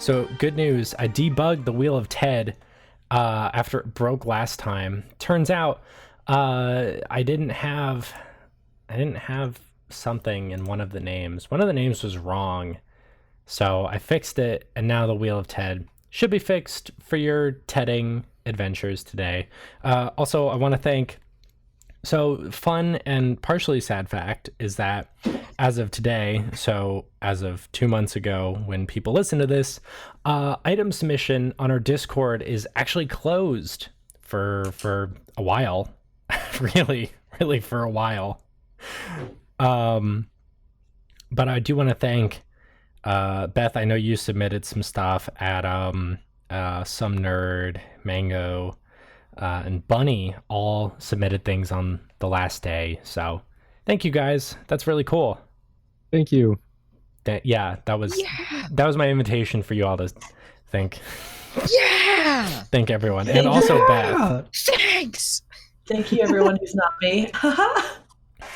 So good news, I debugged the Wheel of Ted after it broke last time. Turns out I didn't have something in one of the names. One of the names was wrong. So I fixed it, and now the Wheel of Ted should be fixed for your Tedding adventures today. Also, I want to thank... So, fun and partially sad fact is that as of today, so as of 2 months ago, when people listen to this, item submission on our Discord is actually closed for a while. really for a while. But I do want to thank Beth. I know you submitted some stuff at Some Nerd, Mango, and Bunny all submitted things on the last day. So thank you guys. That's really cool. Thank you. That was my invitation for you all to thank. Yeah. Thank everyone. And also Beth. Thanks. Thank you, everyone who's not me.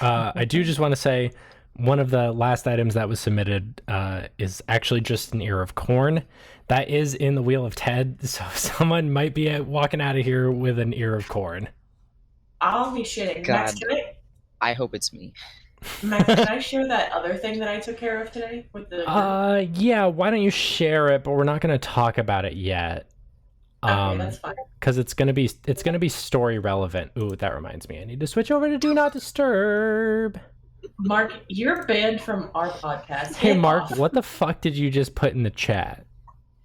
I do just want to say one of the last items that was submitted is actually just an ear of corn. That is in the Wheel of Ted, so someone might be walking out of here with an ear of corn. I'll be shitting. God. Max, I hope it's me. Max, can I share that other thing that I took care of today with the? Yeah. Why don't you share it? But we're not going to talk about it yet. Okay, that's fine. Because it's gonna be story relevant. Ooh, that reminds me. I need to switch over to Do Not Disturb. Mark, you're banned from our podcast. Hey, Get Mark, off. what the fuck did you just put in the chat?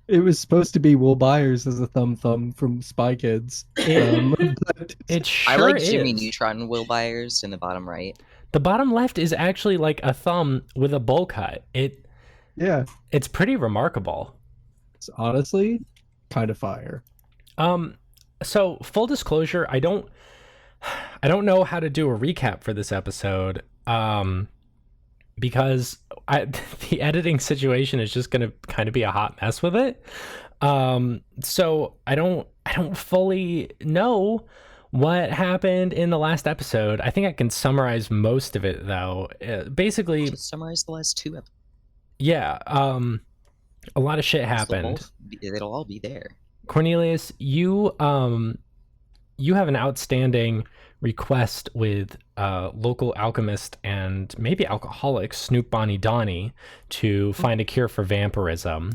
It was supposed to be Will Byers as a thumb from Spy Kids. But It sure I like is. Jimmy Neutron and Will Byers in the bottom right. The bottom left is actually like a thumb with a bowl cut. yeah, It's pretty remarkable. it's honestly kind of fire. So full disclosure, I don't know how to do a recap for this episode. Because the editing situation is just gonna kind of be a hot mess with it. So I don't fully know what happened in the last episode. I think I can summarize most of it though. Basically, Just summarize the last two episodes. yeah. A lot of shit happened. It'll all be there. Cornelius, you have an outstanding request with local alchemist and maybe alcoholic Snoop Bonnie Donnie to find a cure for vampirism.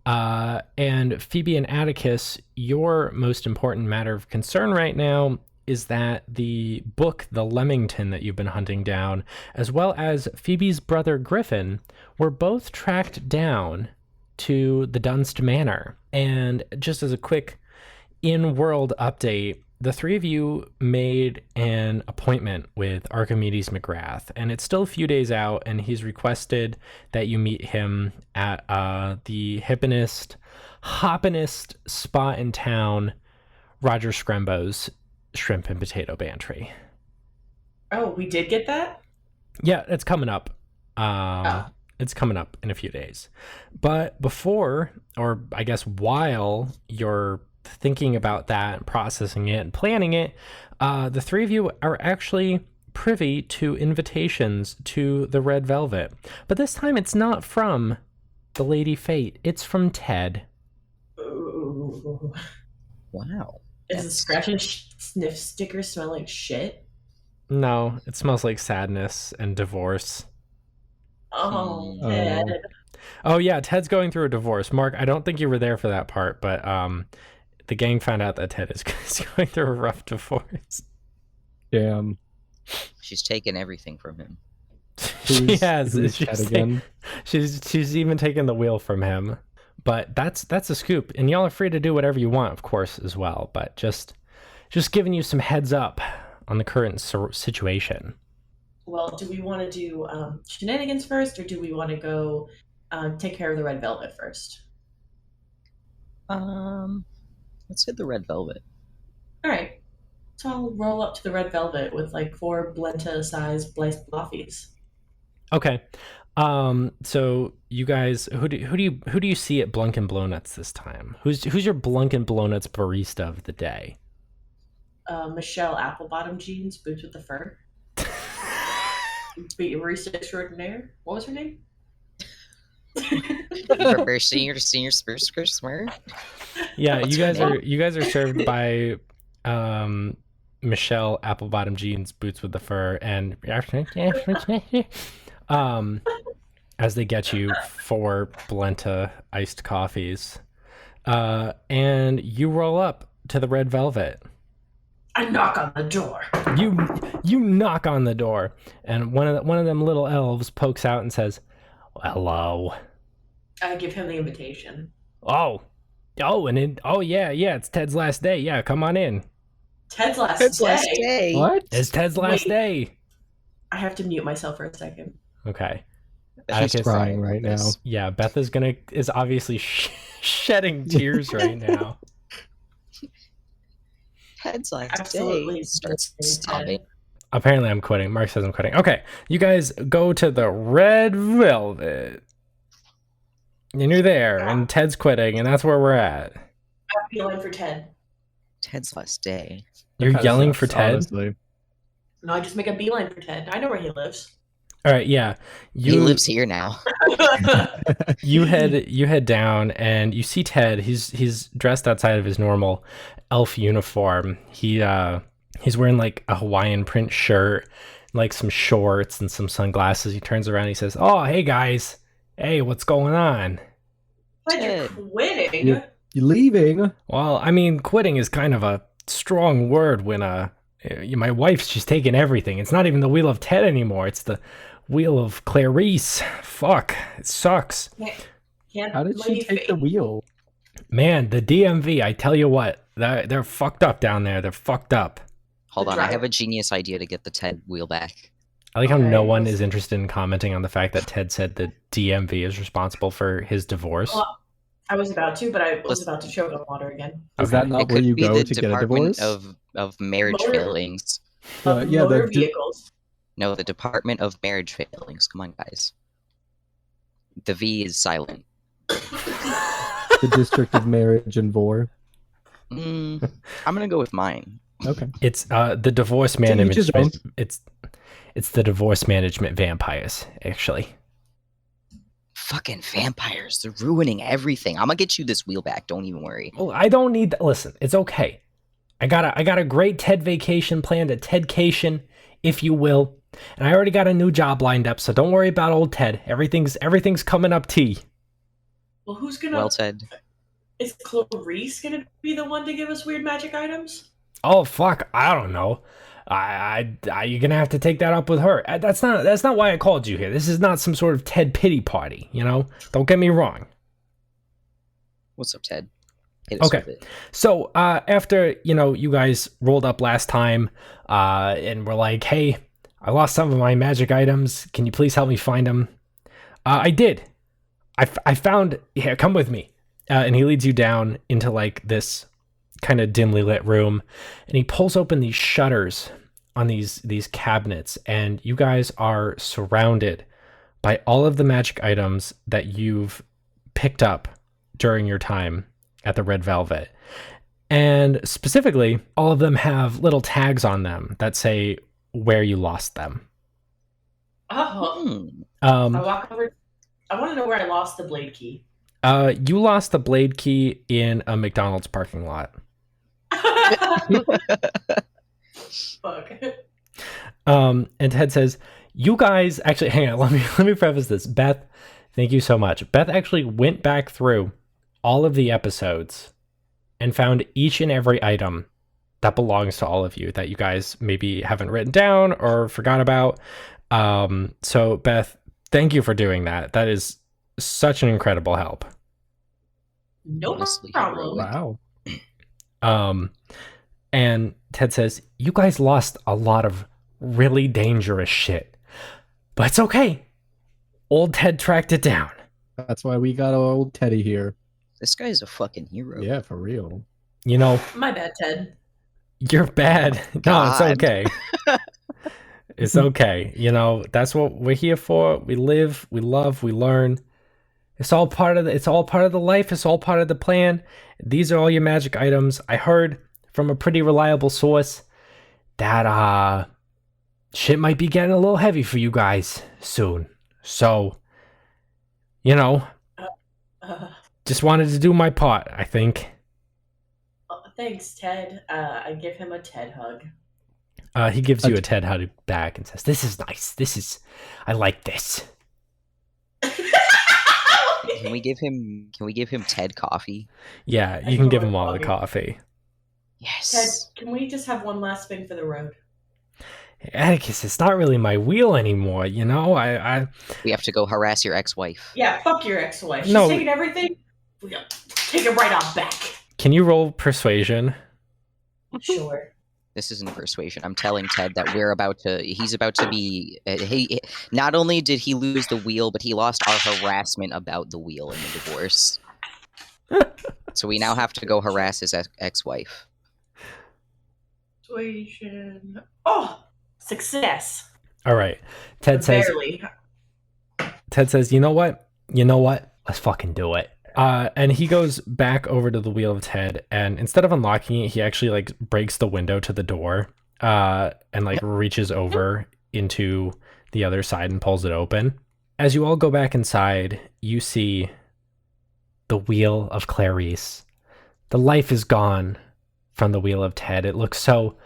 And Phoebe and Atticus, your most important matter of concern right now is that the book, The Leamington, that you've been hunting down, as well as Phoebe's brother Griffin, were both tracked down to the Dunst Manor. And just as a quick in-world update, the three of you made an appointment with Archimedes McGrath, and it's still a few days out, and he's requested that you meet him at the hoppinest spot in town, Roger Scrembo's Shrimp and Potato Pantry. Oh, we did get that? Yeah, it's coming up. It's coming up in a few days. But before, or I guess while you're thinking about that and processing it and planning it, the three of you are actually privy to invitations to the Red Velvet. But this time it's not from the Lady Fate. It's from Ted. Ooh. Wow. Does the scratch and sniff sticker smell like shit? No, it smells like sadness and divorce. Oh, Oh. Ted. Oh yeah, Ted's going through a divorce. Mark, I don't think you were there for that part, but the gang found out that Ted is going through a rough divorce. Damn. She's taken everything from him. She has. Who's Ted again? She's even taken the wheel from him. But that's a scoop, and y'all are free to do whatever you want, of course, as well. But just giving you some heads up on the current situation. Well, do we want to do shenanigans first, or do we want to go take care of the Red Velvet first? Let's hit the Red Velvet. All right. So I'll roll up to the Red Velvet with like 4 Blenta-sized bloffies. Okay. So you guys, who do you see at Blunk and Blownuts this time? Who's your Blunk and Blownuts barista of the day? Michelle Applebottom jeans, boots with the fur. Barista extraordinaire. What was her name? For senior Spurs Smurf. Yeah, What's you her guys are served by Michelle Applebottom Jeans Boots with the Fur and as they get you 4 Blenta iced coffees. And you roll up to the Red Velvet. I knock on the door. You knock on the door, and one of them little elves pokes out and says, "Hello." I give him the invitation. Oh, yeah, it's Ted's last day. Yeah, come on in. Ted's last day. What? It's Ted's last Wait. day. I have to mute myself for a second. Okay. She's Atticus, crying right now. Yeah, Beth is obviously shedding tears right now. Ted's last Absolutely. day starts sobbing. Apparently, I'm quitting. Mark says I'm quitting. Okay, you guys go to the Red Velvet. And you're there, and Ted's quitting, and that's where we're at. I'm feeling for Ted. Ted's last day. You're Kinda yelling sucks, for Ted? honestly. No, I just make a beeline for Ted. I know where he lives. All right, yeah. He lives here now. You head down and you see Ted. He's dressed outside of his normal elf uniform. He's wearing like a Hawaiian print shirt, like some shorts and some sunglasses. He turns around and he says, "Oh, hey guys. Hey, what's going on?" Ted, you're quitting. You leaving? Well, I mean, quitting is kind of a strong word when my wife's just taking everything. It's not even the wheel of Ted anymore. It's the wheel of Clarice. Fuck. It sucks. Can't How did she take the wheel? Man, the DMV, I tell you what, they're fucked up down there. They're fucked up. Hold on, I driver. have a genius idea to get the Ted wheel back. I like how Okay, no one let's- is interested in commenting on the fact that Ted said the DMV is responsible for his divorce. Well, I was about to, but I was about to choke on water again. Is that Okay. not It where could you be go the to get a Department divorce? of Marriage Motor- Failings. Of yeah, motor the vehicles. No, the Department of Marriage Failings. Come on, guys. The V is silent. the District of Marriage and Vor. I'm gonna go with mine. Okay. It's the divorce each his own. management. It's the divorce management vampires, actually. Fucking vampires. They're ruining everything. I'm gonna get you this wheel back. Don't even worry. Well, I don't need that. Listen, it's okay. I got a great Ted vacation planned, a Tedcation, if you will. And I already got a new job lined up, so don't worry about old Ted. Everything's coming up T. Well, who's gonna? Well, Ted. Is Clarice gonna be the one to give us weird magic items? Oh fuck, I don't know. You're gonna have to take that up with her. That's not why I called you here. This is not some sort of Ted pity party, you know? Don't get me wrong. What's up, Ted? Hit us Okay. with it. So after you guys rolled up last time, and were like, "Hey, I lost some of my magic items. Can you please help me find them?" I did. I found. Here, come with me. And he leads you down into like this kind of dimly lit room, and he pulls open these shutters on these cabinets, and you guys are surrounded by all of the magic items that you've picked up during your time at the Red Velvet. And specifically, all of them have little tags on them that say where you lost them. Oh, Hmm. I walk over. I want to know where I lost the blade key. You lost the blade key in a McDonald's parking lot. Fuck. And Ted says, "You guys actually hang on. Let me preface this. Beth, thank you so much. Beth actually went back through all of the episodes and found each and every item that belongs to all of you that you guys maybe haven't written down or forgot about. So Beth, thank you for doing that. That is such an incredible help." No Honestly, problem. Wow. And Ted says, "You guys lost a lot of really dangerous shit, but it's okay. Old Ted tracked it down." That's why we got old Teddy here. This guy's a fucking hero. Yeah, for real. You know, My bad, Ted. you're bad. No, it's God. okay. It's okay. You know, that's what we're here for. We live, we love, we learn. It's all part of the life. It's all part of the plan. These are all your magic items. I heard from a pretty reliable source that shit might be getting a little heavy for you guys soon. So You know, Uh, just wanted to do my part, I think. Thanks, Ted. I give him a Ted hug. He gives you a Ted hug back and says, "This is nice. I like this." Can we give him Ted coffee? Yeah, I you can give thought him all the about it. coffee. Yes. Ted, can we just have one last spin for the road? Atticus, it's not really my wheel anymore, you know? I We have to go harass your ex-wife. Yeah, fuck your ex-wife. She's No. taking everything. We gotta take it right off back. Can you roll persuasion? Sure. This isn't persuasion. I'm telling Ted that he's about to be. Not only did he lose the wheel, but he lost our harassment about the wheel in the divorce. So we now have to go harass his ex-wife. Persuasion. Oh, success. All right. Ted says, Barely. "You know what? Let's fucking do it." And he goes back over to the wheel of Ted, and instead of unlocking it, he actually like breaks the window to the door, and like reaches over into the other side and pulls it open. As you all go back inside, you see the wheel of Clarice. The life is gone from the wheel of Ted. It looks so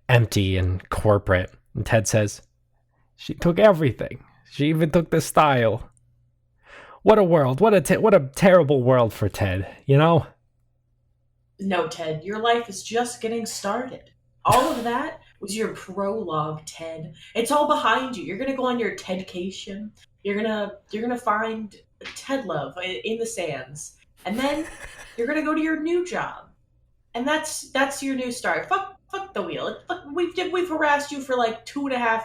empty and corporate. And Ted says, "She took everything. She even took the style. What a world. What a terrible world for Ted, you know?" No, Ted, your life is just getting started. All of that was your prologue, Ted. It's all behind you. You're gonna go on your Tedcation. You're gonna find Ted love in the sands, and then you're gonna go to your new job, and that's your new start. Fuck the wheel. We've harassed you for like 2.5,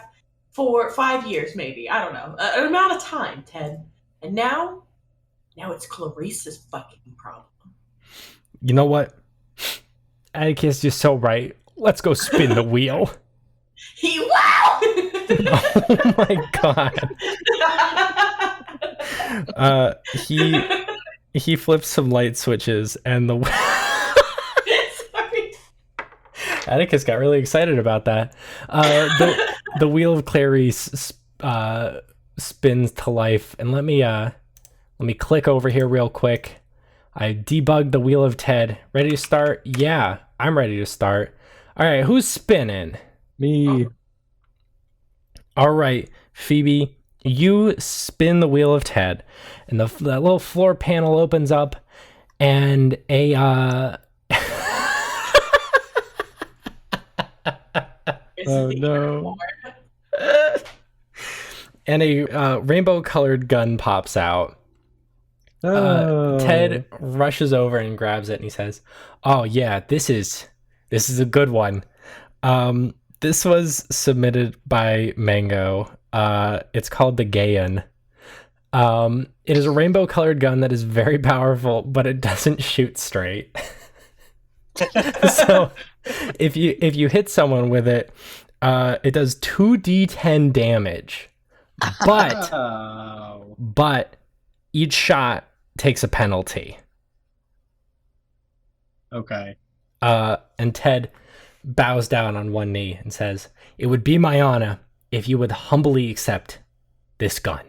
4, 5 years, maybe. I don't know, an amount of time, Ted. And now it's Clarice's fucking problem. You know what? Atticus, you're so right. Let's go spin the wheel. Wow! Oh my god. He flips some light switches and the Sorry. Atticus got really excited about that. The wheel of Clarice spins to life, and let me click over here real quick. I debugged the wheel of Ted. Ready to start? Yeah, I'm ready to start. All right, who's spinning? Me. All right, Phoebe, you spin the wheel of Ted, and that little floor panel opens up, and a Oh no. and a rainbow-colored gun pops out. Oh. Ted rushes over and grabs it, and he says, "Oh yeah, this is a good one. This was submitted by Mango. It's called the Gayan. It is a rainbow-colored gun that is very powerful, but it doesn't shoot straight. So if you hit someone with it, it does 2d10 damage, but Oh. each shot takes a penalty." Okay. And Ted bows down on one knee and says, "It would be my honor if you would humbly accept this gun."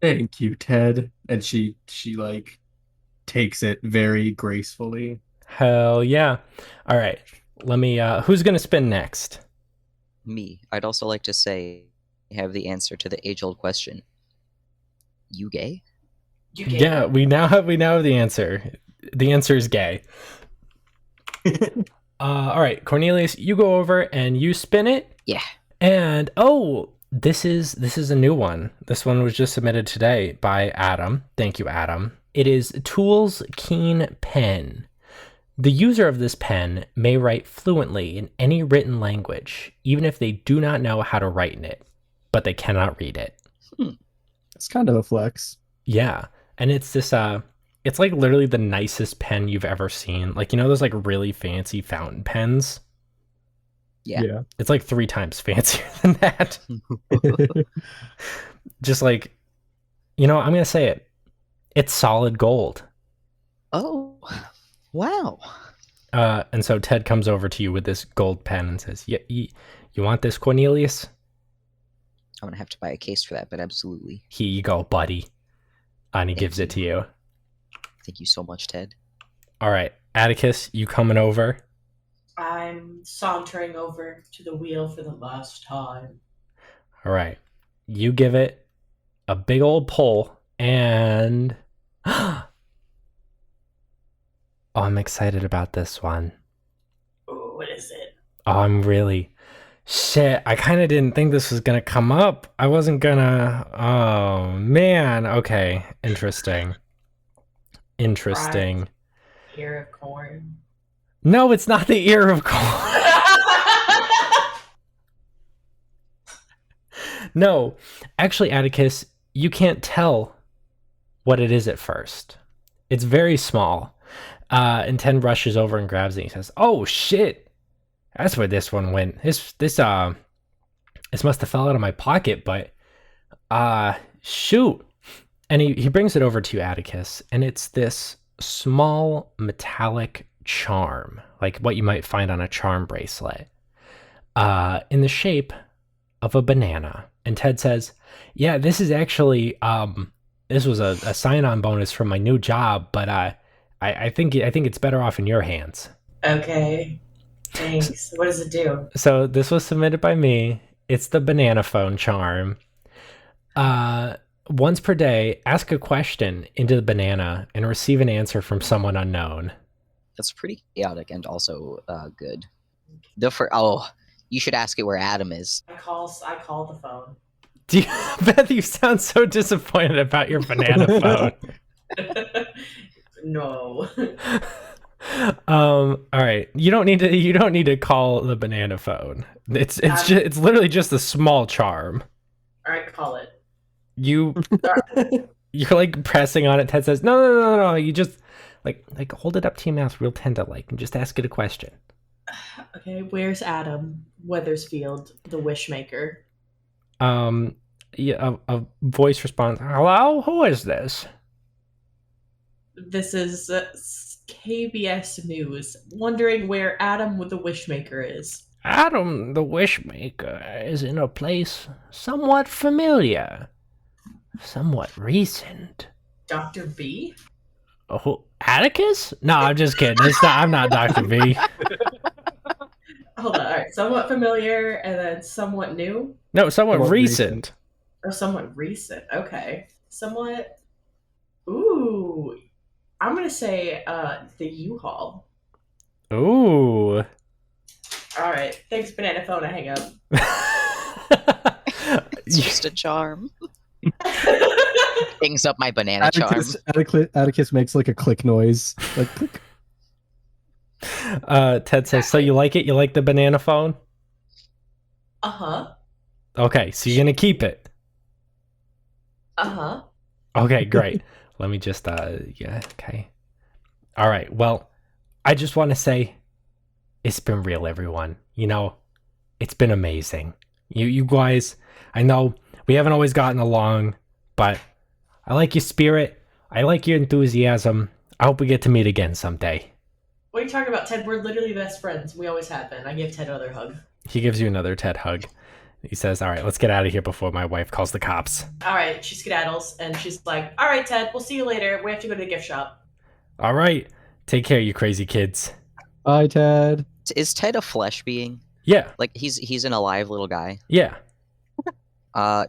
Thank you, Ted. And she like takes it very gracefully. Hell yeah. All right. Let me, who's going to spin next? Me. I'd also like to say, I have the answer to the age-old question. You gay? You gave Yeah, up. we now have the answer. The answer is gay. All right, Cornelius, you go over and you spin it. Yeah. And this is a new one. This one was just submitted today by Adam. Thank you, Adam. It is Tool's Keen Pen. The user of this pen may write fluently in any written language, even if they do not know how to write in it, but they cannot read it. It's kind of a flex. Yeah, and it's this it's like literally the nicest pen you've ever seen. Like, you know those like really fancy fountain pens? Yeah. It's like 3 times fancier than that. Just like, I'm going to say it. It's solid gold. Oh, wow. And so Ted comes over to you with this gold pen and says, "Yeah, you want this, Cornelius?" I'm gonna have to buy a case for that, but absolutely. Here you go, buddy. And he gives it to you. Thank you so much, Ted. All right, Atticus, you coming over? I'm sauntering over to the wheel for the last time. All right. You give it a big old pull, and oh, I'm excited about this one. Ooh, what is it? Oh, I'm really shit. I kind of didn't think this was gonna come up. I wasn't gonna. Oh man. Okay. Interesting. Interesting. Ear of corn. No, it's not the ear of corn. No, actually, Atticus, you can't tell what it is at first. It's very small. And Ten rushes over and grabs it. And he says, "Oh shit, that's where this one went. This must have fell out of my pocket, but shoot." And he brings it over to you, Atticus, and it's this small metallic charm, like what you might find on a charm bracelet, in the shape of a banana. And Ted says, "Yeah, this is actually this was a sign-on bonus from my new job, but I think it's better off in your hands." Okay. Thanks. What does it do? So this was submitted by me. It's the banana phone charm. Once per day, ask a question into the banana and receive an answer from someone unknown. That's pretty chaotic and also good. You should ask it where Adam is. I call the phone. Beth, you sound so disappointed about your banana phone. No. All right. You don't need to call the banana phone. It's literally just a small charm. All right, call it. You're like pressing on it. Ted says, "No. You just like hold it up to your mouth real tender, like, and just ask it a question." Okay, where's Adam Weathersfield, the Wishmaker? Yeah, a voice responds, "Hello, who is this?" This is KBS News. Wondering where Adam with the Wishmaker is. Adam the Wishmaker is in a place somewhat familiar, somewhat recent. Dr. B? Oh, Atticus? No, I'm just kidding. I'm not Dr. B. Hold on. All right. Somewhat familiar and then somewhat new? No, somewhat recent. Oh, somewhat recent. Okay. Somewhat. Ooh. I'm going to say the U-Haul. Ooh. All right. Thanks, Banana Phone. I hang up. It's just a charm. Things up my banana charm. Atticus makes like a click noise. Like click. Ted says, "So you like it? You like the banana phone?" Uh-huh. Okay, so you're gonna keep it. Uh-huh. Okay, great. Let me just yeah, okay. All right. Well, I just want to say it's been real, everyone. You know, it's been amazing. You guys, I know we haven't always gotten along, but I like your spirit. I like your enthusiasm. I hope we get to meet again someday. What are you talking about, Ted? We're literally best friends. We always have been. I give Ted another hug. He gives you another Ted hug. He says, "All right, let's get out of here before my wife calls the cops." All right, she skedaddles, and she's like, "All right, Ted, we'll see you later. We have to go to the gift shop." All right. Take care, you crazy kids. Bye, Ted. Is Ted a flesh being? Yeah. Like he's an alive little guy. Yeah.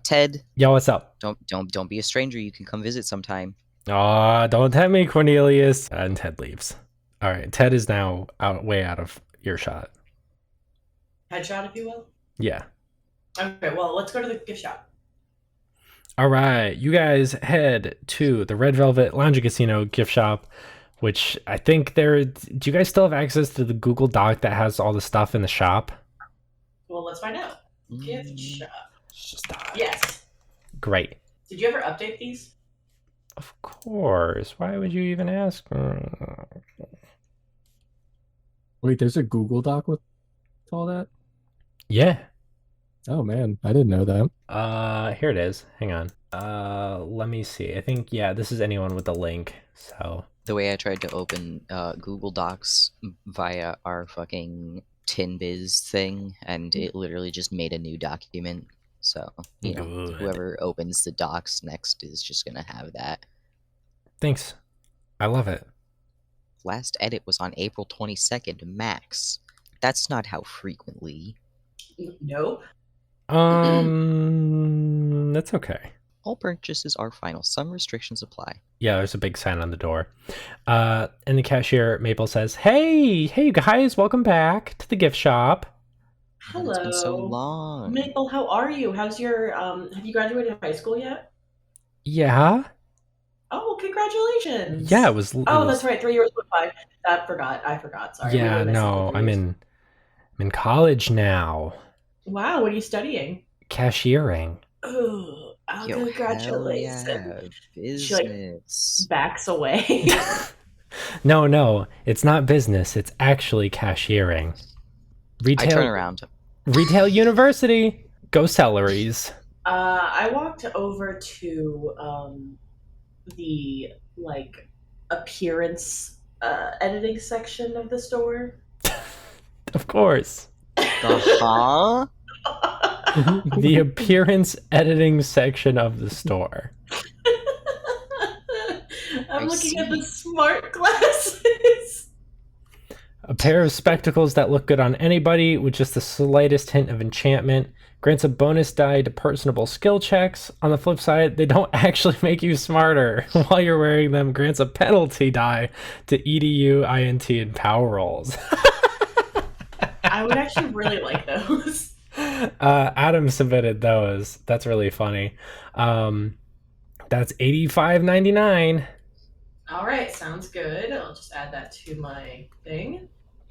Ted. Yo, what's up? Don't be a stranger. You can come visit sometime. Aw, don't tempt me, Cornelius. And Ted leaves. All right, Ted is now way out of earshot. Headshot, if you will. Yeah. Okay, well, let's go to the gift shop. All right, you guys head to the Red Velvet Lounge and Casino gift shop, which I think do you guys still have access to the Google Doc that has all the stuff in the shop? Well, let's find out. Gift shop. Just Yes. Great. Did you ever update these? Of course. Why would you even ask? Wait, there's a Google Doc with all that? Yeah. Oh man, I didn't know that. Here it is. Hang on. Let me see. I think, yeah, this is anyone with the link. So The way I tried to open Google Docs via our fucking TinBiz thing, and it literally just made a new document. So, you know, Good. whoever opens the docs next is just gonna have that. Thanks. I love it. Last edit was on April 22nd, max. That's not how frequently. Nope. That's okay. All purchases are final. Some restrictions apply. Yeah, there's a big sign on the door. And the cashier, Maple, says, Hey you guys, welcome back to the gift shop. Hello. It's been so long. Maple, how are you? How's your have you graduated high school yet? Yeah? Oh, congratulations. Yeah, it was... That's right. 3 years went by. I forgot. Sorry. Yeah, We were missing no, 3 I'm years. in college now. Wow, what are you studying? Cashiering. Oh, Yo, congratulations. hell yeah. She, like, Business. backs away. No, it's not business. It's actually cashiering. I turn around. Retail University. Go celeries. I walked over to the like appearance editing section of the store. Of course. Huh? The appearance editing section of the store. I'm I looking at the see. smart glasses. A pair of spectacles that look good on anybody with just the slightest hint of enchantment grants a bonus die to personable skill checks. On the flip side, they don't actually make you smarter. While you're wearing them, grants a penalty die to EDU, INT, and power rolls. I would actually really like those. Adam submitted those. That's really funny. That's $85.99. All right, sounds good. I'll just add that to my thing.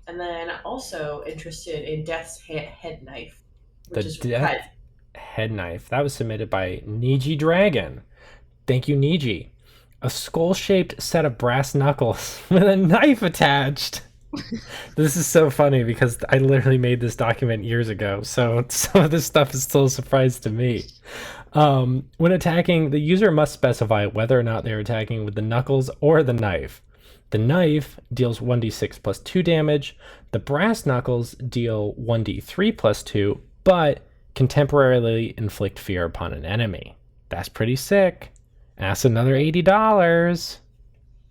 And then also interested in Death's head knife, which is Death head knife. That was submitted by Niji Dragon. Thank you, Niji. A skull-shaped set of brass knuckles with a knife attached. This is so funny because I literally made this document years ago, so some of this stuff is still a surprise to me. When attacking, the user must specify whether or not they're attacking with the knuckles or the knife. The knife deals 1d6 plus 2 damage. The brass knuckles deal 1d3 plus 2, but can temporarily inflict fear upon an enemy. That's pretty sick. And that's another $80.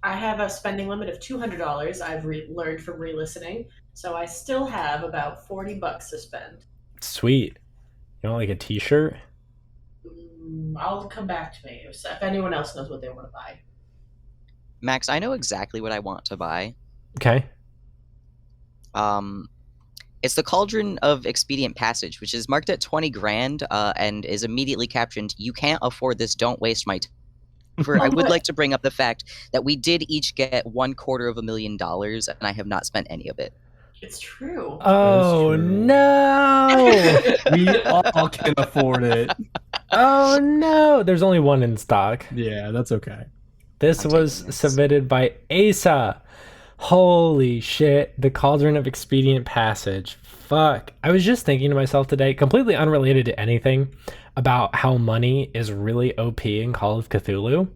I have a spending limit of $200. I've learned from re-listening, so I still have about $40 to spend. Sweet. You want like a t-shirt? I'll come back to me if anyone else knows what they want to buy. Max, I know exactly what I want to buy. Okay. It's the Cauldron of Expedient Passage, which is marked at 20 grand, and is immediately captioned, "You can't afford this, don't waste my time." I would like to bring up the fact that we did each get $250,000, and I have not spent any of it. It's true. Oh, true. no! We all can afford it. Oh, no! There's only one in stock. Yeah, that's okay. This I'm was taking this. submitted by Asa. Holy shit. The Cauldron of Expedient Passage. Fuck. I was just thinking to myself today, completely unrelated to anything, about how money is really OP in Call of Cthulhu.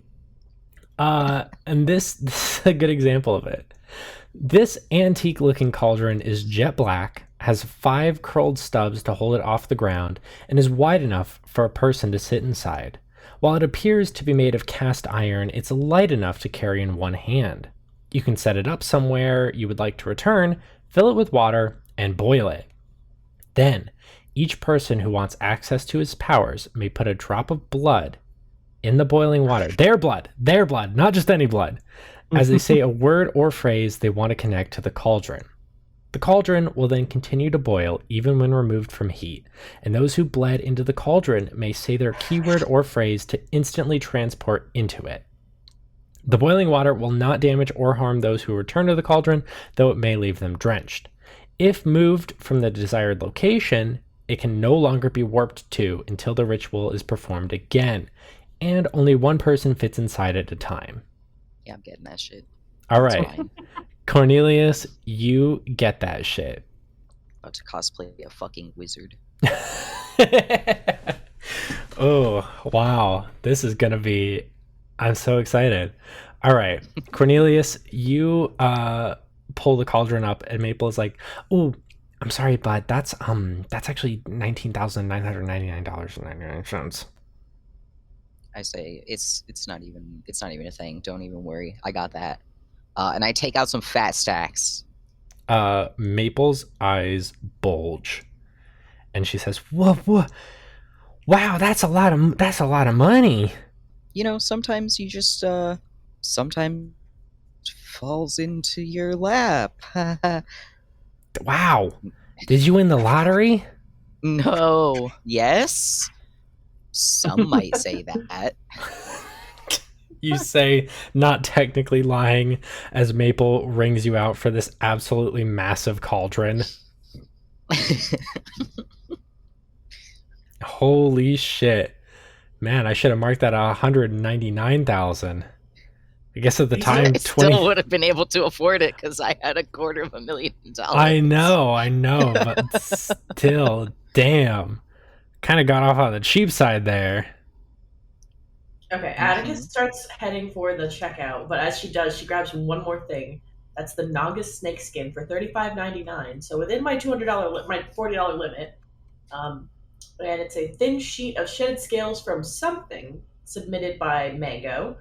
And this is a good example of it. This antique looking cauldron is jet black, has 5 curled stubs to hold it off the ground, and is wide enough for a person to sit inside. While it appears to be made of cast iron, it's light enough to carry in one hand. You can set it up somewhere you would like to return, fill it with water, and boil it. Then, each person who wants access to its powers may put a drop of blood in the boiling water. Their blood, not just any blood, as they say a word or phrase they want to connect to the cauldron. The cauldron will then continue to boil even when removed from heat, and those who bled into the cauldron may say their keyword or phrase to instantly transport into it. The boiling water will not damage or harm those who return to the cauldron, though it may leave them drenched. If moved from the desired location, it can no longer be warped to until the ritual is performed again, and only one person fits inside at a time. Yeah, I'm getting that shit. All It's right, fine. Cornelius, you get that shit. About to cosplay a fucking wizard. Oh, wow. This is going to be... I'm so excited. All right, Cornelius, you pull the cauldron up, and Maple is like, "Oh, I'm sorry, bud. That's actually $19,999.99. I say it's not even a thing. Don't even worry. I got that. And I take out some fat stacks. Maple's eyes bulge, and she says, "Whoa, wow, that's a lot of money." You know, sometimes you just sometimes falls into your lap. Wow, did you win the lottery? No. Yes. Some might say that. You say, not technically lying, as Maple rings you out for this absolutely massive cauldron. Holy shit. Man, I should have marked that 199,000. I guess at the time, I still would have been able to afford it because I had $250,000. I know, but still, damn. Kind of got off on the cheap side there. Okay, Atticus starts heading for the checkout, but as she does, she grabs one more thing. That's the Nagas snake skin for $35.99. So within my my $40 limit, and it's a thin sheet of shedded scales from something submitted by Mango.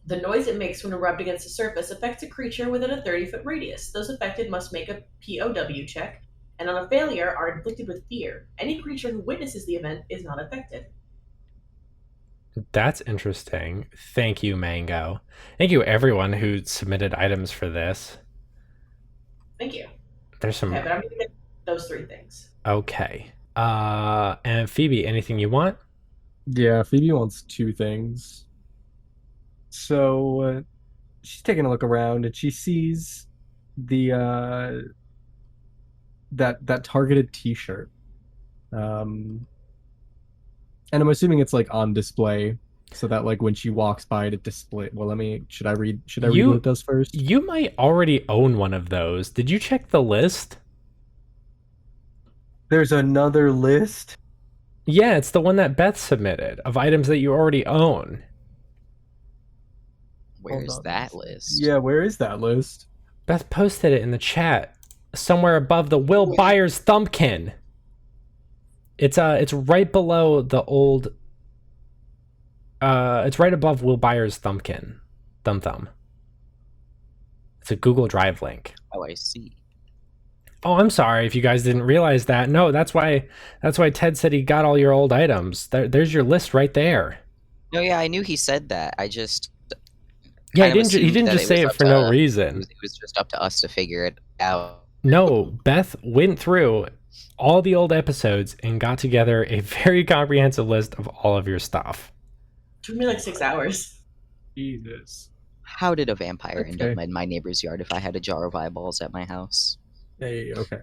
The noise it makes when rubbed against the surface affects a creature within a 30-foot radius. Those affected must make a POW check, and on a failure are inflicted with fear. Any creature who witnesses the event is not affected. That's interesting. Thank you, Mango. Thank you, everyone who submitted items for this. Thank you. There's some... Okay, but I'm going to get those 3 things. Okay. And Phoebe, anything you want? Yeah, Phoebe wants 2 things. So she's taking a look around and she sees the that targeted T-shirt. And I'm assuming it's like on display so that like when she walks by it display. Well, should I read what it does first? You might already own one of those. Did you check the list? There's another list? Yeah, it's the one that Beth submitted of items that you already own. Where's that list? Yeah, where is that list? Beth posted it in the chat somewhere above the Will Byers thumbkin. It's right below the old. It's right above Will Byers thumbkin, thumb. It's a Google Drive link. Oh, I see. Oh, I'm sorry if you guys didn't realize that. No, that's why Ted said he got all your old items. There's your list right there. No, yeah, I knew he said that. I just he didn't just say it for no reason. It was just up to us to figure it out. No, Beth went through all the old episodes and got together a very comprehensive list of all of your stuff. Took me like 6 hours. Jesus. How did a vampire end up in my neighbor's yard if I had a jar of eyeballs at my house? Hey, okay.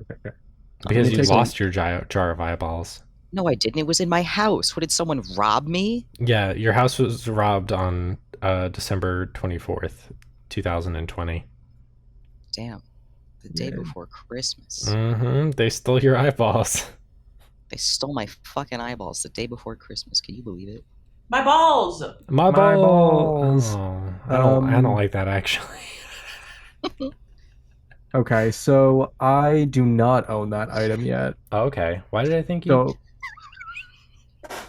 Because you lost your jar of eyeballs. No, I didn't. It was in my house. What, did someone rob me? Yeah, your house was robbed on December 24th, 2020. Damn. The day before Christmas. They stole your eyeballs. They stole my fucking eyeballs the day before Christmas. Can you believe it? My balls! My balls! balls. Oh, I don't like that, actually. Okay, so I do not own that item yet. Okay, why did I think you...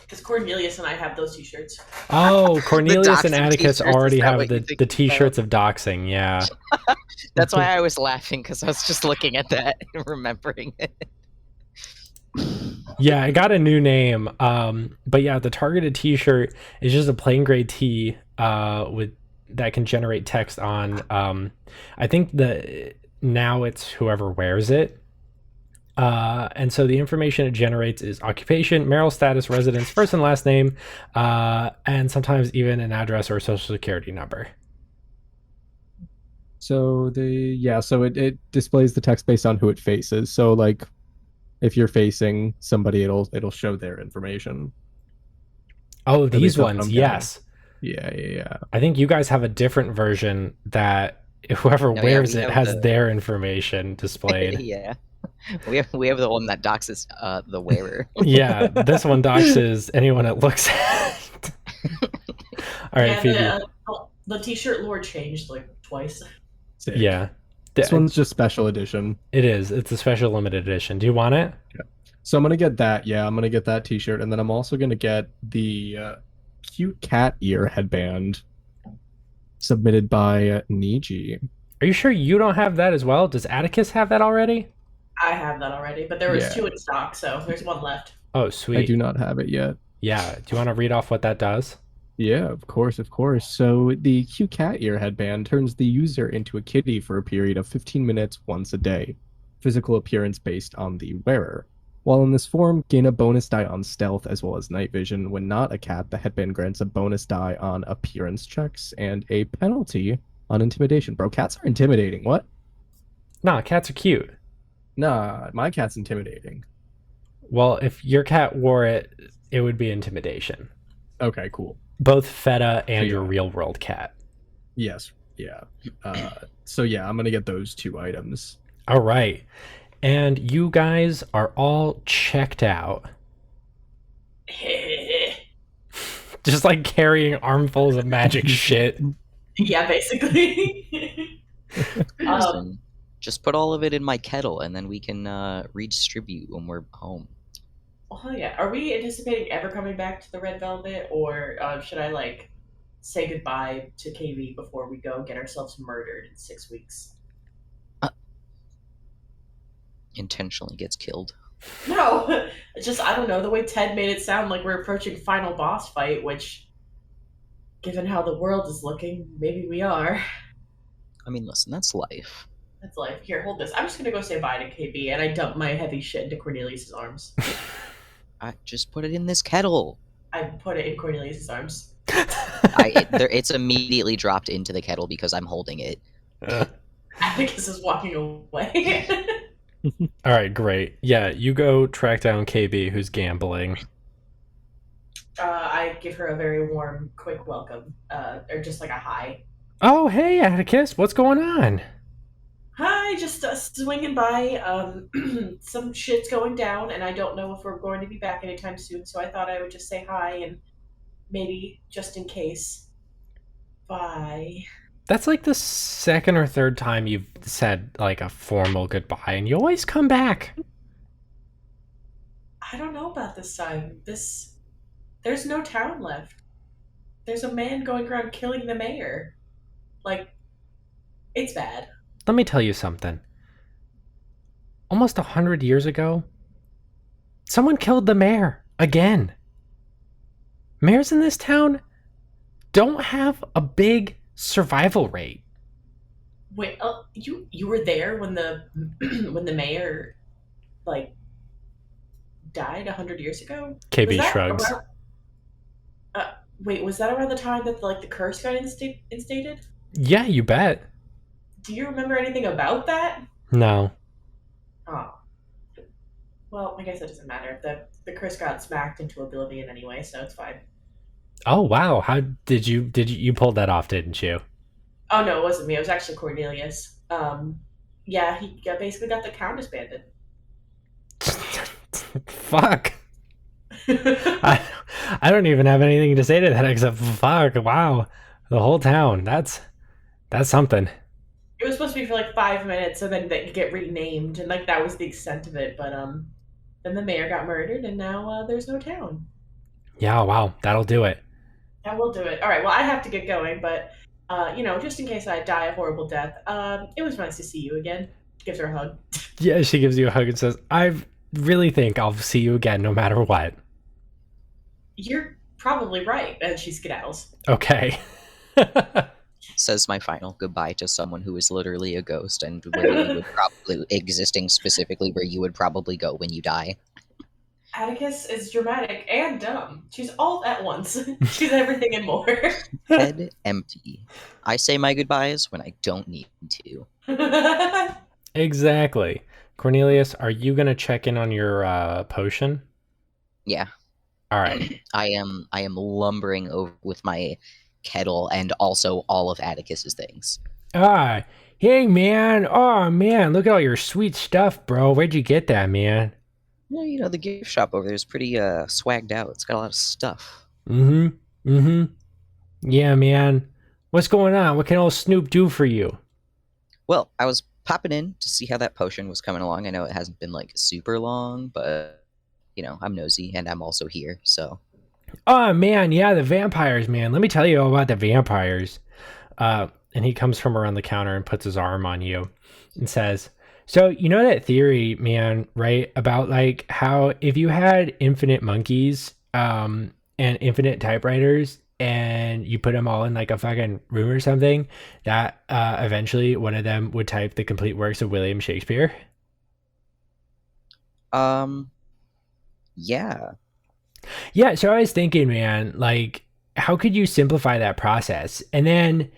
Because Cornelius and I have those T-shirts. Oh, Cornelius and Atticus already have the T-shirts of doxxing, yeah. That's why I was laughing, because I was just looking at that and remembering it. Yeah, I got a new name. But yeah, the targeted T-shirt is just a plain gray tee that can generate text on. I think now it's whoever wears it. And so the information it generates is occupation, marital status, residence, first and last name, and sometimes even an address or a social security number. So it displays the text based on who it faces. So like if you're facing somebody, it'll show their information. Oh, these ones, yes. Yeah. I think you guys have a different version that whoever wears it has their information displayed. Yeah. We have the one that doxes the wearer. Yeah, this one doxes anyone it looks at. All right, Phoebe. The T-shirt lore changed like twice. Sick. Yeah. This one's just special edition. It is. It's a special limited edition. Do you want it? So I'm gonna get that. Yeah, I'm gonna get that T-shirt, and then I'm also gonna get the cute cat ear headband submitted by Niji. Are you sure you don't have that as well? Does Atticus have that already? I have that already, but there was 2 in stock, so there's 1 left. Oh, sweet. I do not have it yet. Yeah. Do you want to read off what that does? Yeah, of course, of course. So the cute cat ear headband turns the user into a kitty for a period of 15 minutes once a day. Physical appearance based on the wearer. While in this form, gain a bonus die on stealth as well as night vision. When not a cat, the headband grants a bonus die on appearance checks and a penalty on intimidation. Bro, cats are intimidating. What? Nah, cats are cute. Nah, my cat's intimidating. Well, if your cat wore it, it would be intimidation. Okay, cool. Both Feta and Yeah. your real world cat. Yes, yeah. So yeah, I'm gonna get those 2 items. All right. And you guys are all checked out. Just like carrying armfuls of magic shit. Yeah, basically. Listen, just put all of it in my kettle, and then we can redistribute when we're home. Oh yeah. Are we anticipating ever coming back to the Red Velvet, or should I like say goodbye to KV before we go get ourselves murdered in 6 weeks? Intentionally gets killed. No, it's just I don't know. The way Ted made it sound like we're approaching final boss fight, which, given how the world is looking, maybe we are. I mean, listen, that's life. That's life. Here, hold this. I'm just gonna go say bye to KB, and I dump my heavy shit into Cornelius's arms. I just put it in this kettle. I put it in Cornelius's arms. It's immediately dropped into the kettle because I'm holding it. Atticus is walking away. All right, great. Yeah, you go track down KB, who's gambling. I give her a very warm, quick welcome, or just like a hi. Oh, hey, Atticus. What's going on? Hi, just swinging by. Some shit's going down, and I don't know if we're going to be back anytime soon, so I thought I would just say hi and maybe just in case. Bye. That's like the second or third time you've said like a formal goodbye, and you always come back. I don't know about this time. There's no town left. There's a man going around killing the mayor. Like, it's bad. Let me tell you something. Almost 100 years ago, someone killed the mayor again. Mayors in this town don't have a big survival rate. Wait, you were there when the when the mayor like died 100 years ago? KB Was that shrugs. around- wait, was that around the time that like the curse got instated? Yeah, you bet. Do you remember anything about that? No. Oh. Well, I guess it doesn't matter. The curse got smacked into oblivion anyway, so it's fine. Oh wow, how did you pulled that off, didn't you? Oh no, it wasn't me. It was actually Cornelius. Yeah, he basically got the count disbanded. Fuck. I don't even have anything to say to that except fuck. Wow. The whole town. That's something. It was supposed to be for like 5 minutes, and then they get renamed, and like that was the extent of it. But then the mayor got murdered, and now there's no town. Yeah, wow. That'll do it. That will do it. All right. Well, I have to get going, but just in case I die a horrible death, it was nice to see you again. Gives her a hug. Yeah, she gives you a hug and says, I really think I'll see you again no matter what. You're probably right. And she skedaddles. Okay. Says my final goodbye to someone who is literally a ghost and where you would probably existing specifically where you would probably go when you die. Atticus is dramatic and dumb. She's all at once. She's everything and more. Head empty. I say my goodbyes when I don't need to. Exactly. Cornelius, are you going to check in on your potion? Yeah. All right. I am lumbering over with my kettle and also all of Atticus's things. Ah, hey man. Oh man, look at all your sweet stuff, bro. Where'd you get that, man? Yeah, the gift shop over there is pretty swagged out. It's got a lot of stuff. Yeah, man. What's going on? What can old Snoop do for you? Well, I was popping in to see how that potion was coming along. I know it hasn't been like super long, but I'm nosy and I'm also here, so. Oh man, yeah, the vampires, man. Let me tell you all about the vampires. And he comes from around the counter and puts his arm on you and says, so you know that theory, man, right? About like how if you had infinite monkeys, and infinite typewriters and you put them all in like a fucking room or something, that eventually one of them would type the complete works of William Shakespeare. Yeah. Yeah, so I was thinking, man, like, how could you simplify that process? And then,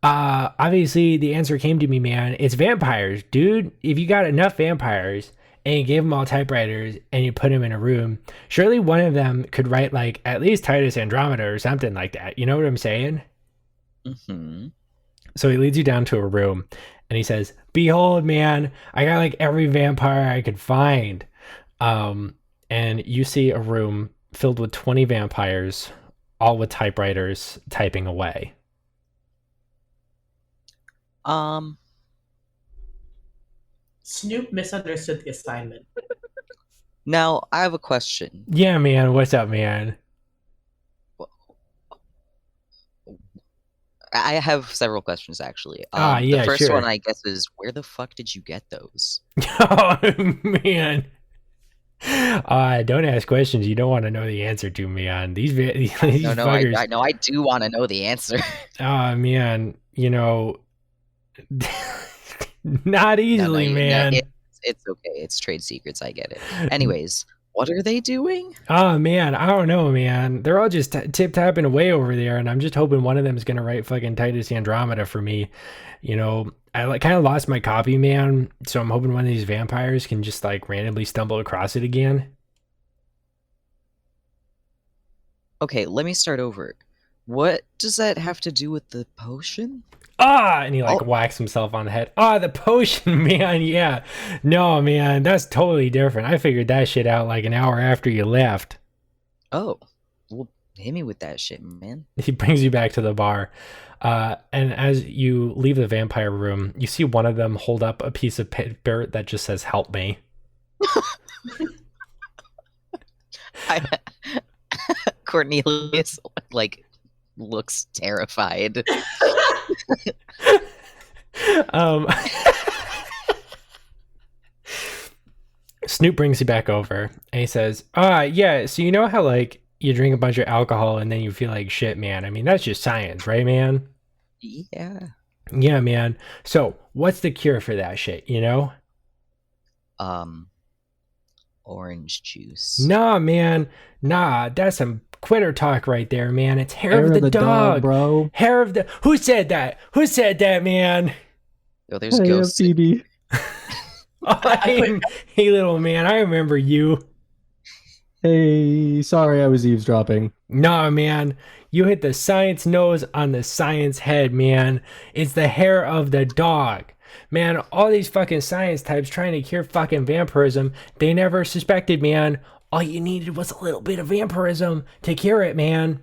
obviously, the answer came to me, man. It's vampires, dude. If you got enough vampires and you gave them all typewriters and you put them in a room, surely one of them could write, like, at least Titus Andromeda or something like that. You know what I'm saying? Mm-hmm. So he leads you down to a room and he says, behold, man, I got like every vampire I could find. And you see a room filled with 20 vampires, all with typewriters typing away. Snoop misunderstood the assignment. Now, I have a question. Yeah, man. What's up, man? I have several questions, actually. Yeah, the first sure. one, I guess, is where the fuck did you get those? Oh, man. Don't ask questions you don't want to know the answer to, man. These No, fuckers. I know. I do want to know the answer. Oh, man. Not easily, man. It's okay. It's trade secrets. I get it. Anyways, what are they doing? Oh, man. I don't know, man. They're all just tip-tapping away over there, and I'm just hoping one of them is going to write fucking Titus Andromeda for me. I kind of lost my copy, man, so I'm hoping one of these vampires can just like randomly stumble across it again. Okay, let me start over. What does that have to do with the potion? And he like whacks himself on the head. The potion, man. Yeah. No, man, that's totally different. I figured that shit out like an hour after you left. Oh, well, hit me with that shit, man. He brings you back to the bar. And as you leave the vampire room, you see one of them hold up a piece of paper that just says, help me. Cornelius, like, looks terrified. Snoop brings you back over and he says, yeah, so you know how like you drink a bunch of alcohol and then you feel like shit, man? I mean, that's just science, right, man? Yeah. Yeah, man. So what's the cure for that shit, Orange juice. Nah, man. Nah, that's some quitter talk right there, man. It's hair of the dog, bro. Hair of the... Who said that? Who said that, man? Oh, there's ghosts. Phoebe. Hey, little man, I remember you. Hey, sorry I was eavesdropping. Nah, man. You hit the science nose on the science head, man. It's the hair of the dog. Man, all these fucking science types trying to cure fucking vampirism, they never suspected, man. All you needed was a little bit of vampirism to cure it, man.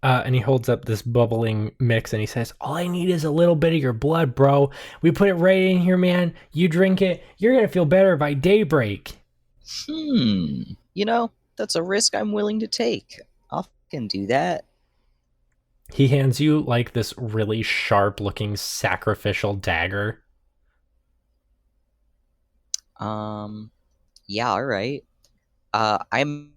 And he holds up this bubbling mix and he says, all I need is a little bit of your blood, bro. We put it right in here, man. You drink it, you're gonna feel better by daybreak. That's a risk I'm willing to take. I'll fucking do that. He hands you like this really sharp looking sacrificial dagger. Yeah, all right. He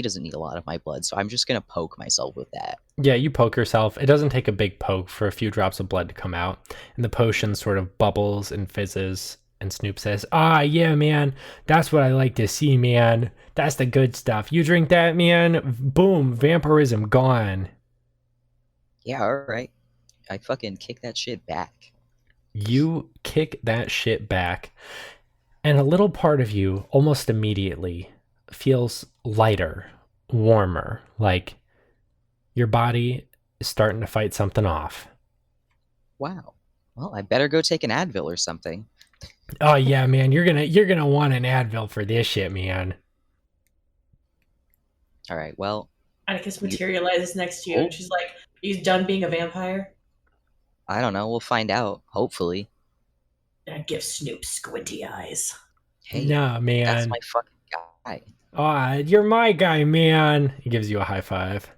doesn't need a lot of my blood, so I'm just gonna poke myself with that. Yeah, you poke yourself. It doesn't take a big poke for a few drops of blood to come out, and the potion sort of bubbles and fizzes. And Snoop says, yeah, man, that's what I like to see, man. That's the good stuff. You drink that, man, boom, vampirism gone. Yeah, all right. I fucking kick that shit back. You kick that shit back, and a little part of you almost immediately feels lighter, warmer, like your body is starting to fight something off. Wow. Well, I better go take an Advil or something. Oh yeah, man, you're gonna want an Advil for this shit, man. All right, well, Atticus materializes next to you, and she's like, "You done being a vampire?" I don't know. We'll find out. Hopefully. I give Snoop squinty eyes. Hey, Nah, that's man. my fucking guy. Aw, you're my guy, man. He gives you a high five.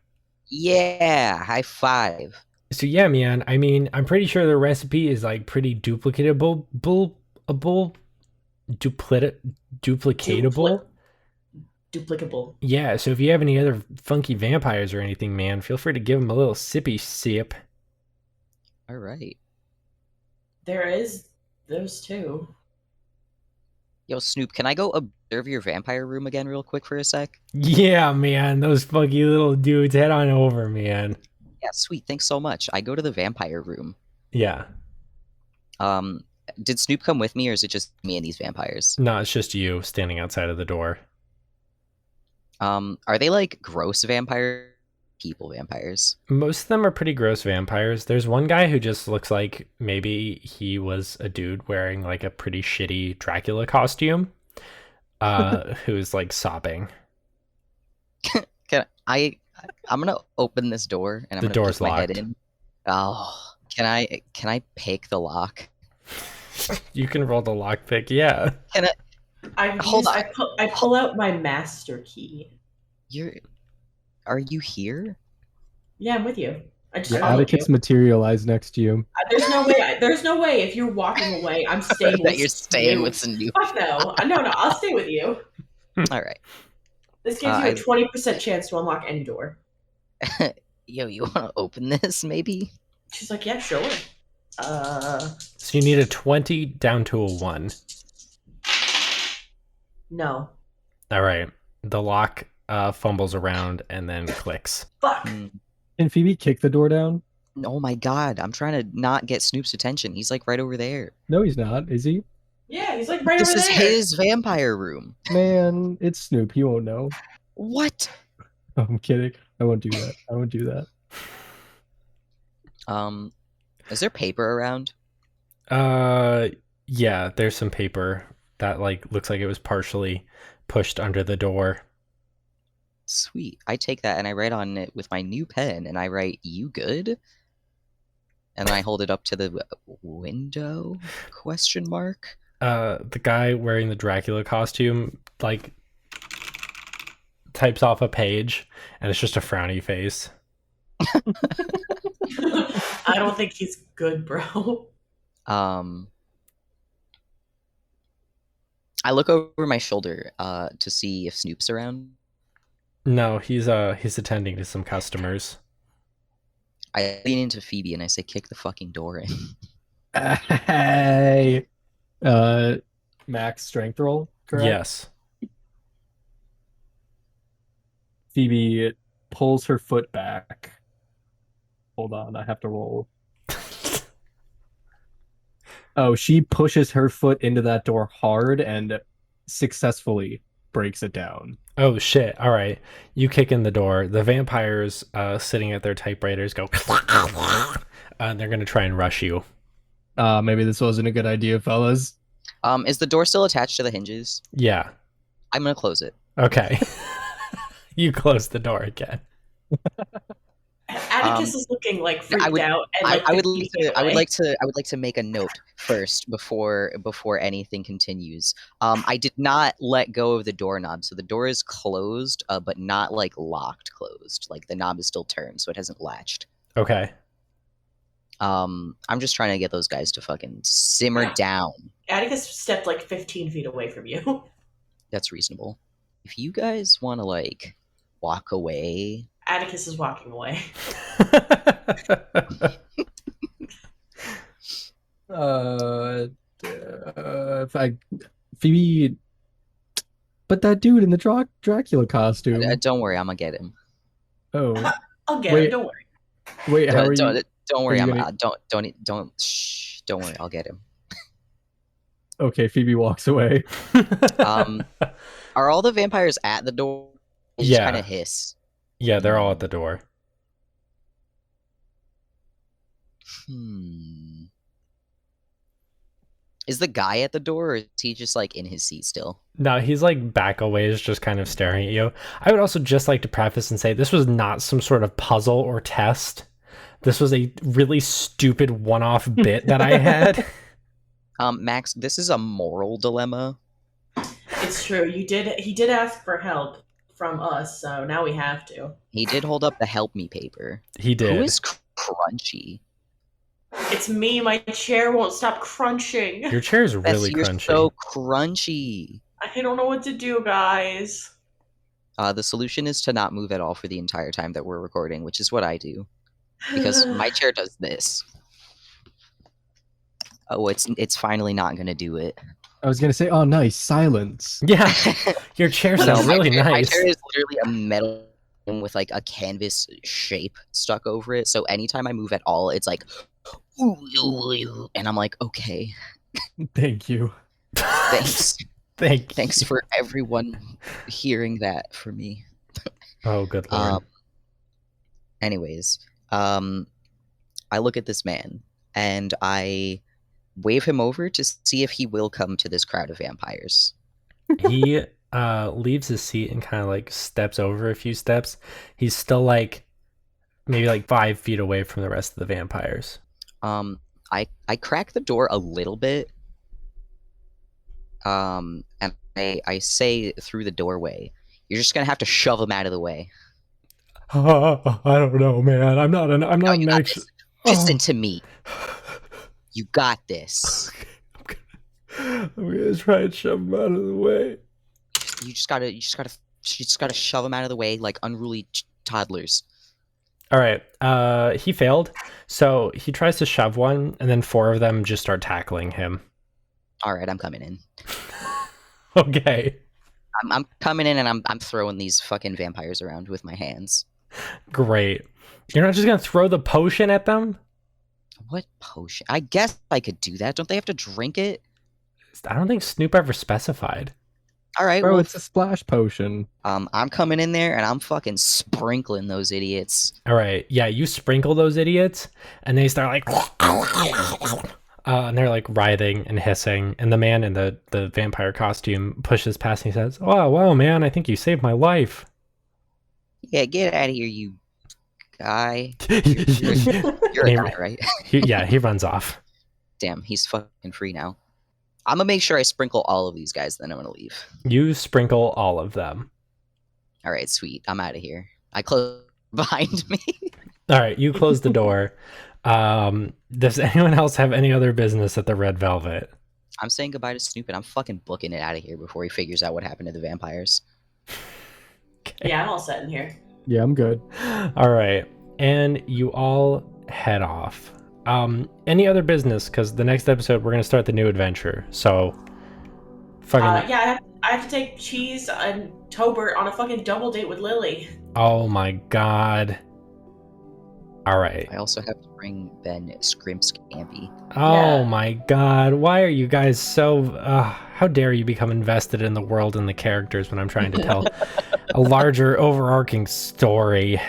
Yeah, high five. So yeah, man. I mean, I'm pretty sure the recipe is like pretty duplicatable, duplicatable. Duplicable. Yeah. So if you have any other funky vampires or anything, man, feel free to give them a little sippy sip. All right. There is those two. Yo, Snoop, can I go observe your vampire room again real quick for a sec? Yeah, man. Those funky little dudes. Head on over, man. Yeah, sweet. Thanks so much. I go to the vampire room. Yeah. Did Snoop come with me, or is it just me and these vampires? No, it's just you standing outside of the door. Are they like gross vampire people vampires? Most of them are pretty gross vampires. There's one guy who just looks like maybe he was a dude wearing like a pretty shitty Dracula costume, who's like sobbing. I'm gonna open this door and I'm The gonna door's peek my head locked. in. Oh, can I pick the lock? You can roll the lockpick, yeah. Hold on. I pull out my master key. Are you here? Yeah, I'm with you. I just Yeah, followed Atticus you. materialized next to you. There's no way. There's no way. If you're walking away, I'm staying. That with you're staying you. with Snoop. Fuck no. No. I'll stay with you. All right. This gives you a 20% chance to unlock any door. Yo, you want to open this? Maybe. She's like, yeah, sure. So you need a 20 down to a 1. No. All right. The lock fumbles around and then clicks. Fuck. Can Phoebe kick the door down? Oh my god, I'm trying to not get Snoop's attention. He's like right over there. No, he's not. Is he? Yeah, he's like right This over is there. his vampire room. Man, it's Snoop. He won't know. What? Oh, I'm kidding. I won't do that. I won't do that. Is there paper around? Yeah, there's some paper that like looks like it was partially pushed under the door. Sweet. I take that and I write on it with my new pen and I write, "You good?" And then I hold it up to the window? Question mark. The guy wearing the Dracula costume like types off a page and it's just a frowny face. I don't think he's good, bro. I look over my shoulder to see if Snoop's around. No, he's attending to some customers. I lean into Phoebe and I say, "Kick the fucking door in." Hey. Max strength roll, correct? Yes. Phoebe pulls her foot back. Hold on, I have to roll. Oh, she pushes her foot into that door hard and successfully breaks it down. Oh shit. All right. You kick in the door. The vampires sitting at their typewriters go and they're going to try and rush you. Maybe this wasn't a good idea, fellas. Is the door still attached to the hinges? Yeah. I'm gonna close it. Okay. You close the door again. Atticus is looking like freaked out. And, like, I would away. like to make a note first before anything continues. I did not let go of the doorknob, so the door is closed, but not like locked closed. Like the knob is still turned, so it hasn't latched. Okay. I'm just trying to get those guys to fucking simmer down. Atticus stepped like 15 feet away from you. That's reasonable. If you guys want to like walk away. Atticus is walking away. Phoebe, but that dude in the Dracula costume. Don't worry, I'm gonna get him. Oh, I'll get Wait. him. Don't worry. wait, how are you? Don't worry, you I'm gonna- don't shh. Don't worry, I'll get him. Okay, Phoebe walks away. Are all the vampires at the door? They just Yeah. kind of hiss. Yeah, they're all at the door. Is the guy at the door, or is he just like in his seat still? No, he's like back a ways, just kind of staring at you. I would also just like to preface and say this was not some sort of puzzle or test. This was a really stupid one-off bit that I had. Max, this is a moral dilemma. It's true. He did ask for help from us, so now we have to. He did hold up the help me paper. He did. Who is Crunchy? It's me. My chair won't stop crunching. Your chair is really You're crunchy. so crunchy. I don't know what to do, guys. The solution is to not move at all for the entire time that we're recording, which is what I do. Because my chair does this. Oh, it's finally not going to do it. I was gonna say, oh, nice silence. Yeah, your chair sounds really My nice. chair is literally a metal with like a canvas shape stuck over it. So anytime I move at all, it's like, and I'm like, okay, Thank you. thanks, Thank you. thanks for everyone hearing that for me. Oh, good lord. Anyways, I look at this man and I wave him over to see if he will come to this crowd of vampires. He leaves his seat and kind of like steps over a few steps. He's still like maybe like 5 feet away from the rest of the vampires. I crack the door a little bit. And I say through the doorway, "You're just gonna have to shove him out of the way." I don't know, man. I'm not No, an you got ex- this. Listen to me. You got this. I'm gonna try and shove him out of the way. You just gotta shove him out of the way like unruly toddlers. All right. He failed. So he tries to shove one, and then 4 of them just start tackling him. All right, I'm coming in. Okay. I'm coming in and I'm throwing these fucking vampires around with my hands. Great. You're not just gonna throw the potion at them? What potion? I guess I could do that. Don't they have to drink it? I don't think Snoop ever specified. All right, Bro, well, it's a splash potion. I'm coming in there and I'm fucking sprinkling those idiots. All right. Yeah, you sprinkle those idiots, and they start like, and they're like writhing and hissing. And the man in the vampire costume pushes past and he says, "Oh, wow, man, I think you saved my life." Yeah, get out of here, you guy. You're a guy, right? He runs off. Damn, he's fucking free now. I'm gonna make sure I sprinkle all of these guys, then I'm gonna leave. You sprinkle all of them. All right, sweet. I'm out of here. I close behind me. All right, you close the door. Does anyone else have any other business at the Red Velvet? I'm saying goodbye to Snoop and I'm fucking booking it out of here before he figures out what happened to the vampires. Yeah, I'm all set in here. Yeah, I'm good. All right, and you all head off. Any other business? Because the next episode we're gonna start the new adventure. So, fucking. Yeah, I have to take Cheese and Tobert on a fucking double date with Lily. Oh my god. All right. I also have to bring Ben Scrimp Scampy. Oh Yeah. my god. Why are you guys so... how dare you become invested in the world and the characters when I'm trying to tell a larger overarching story.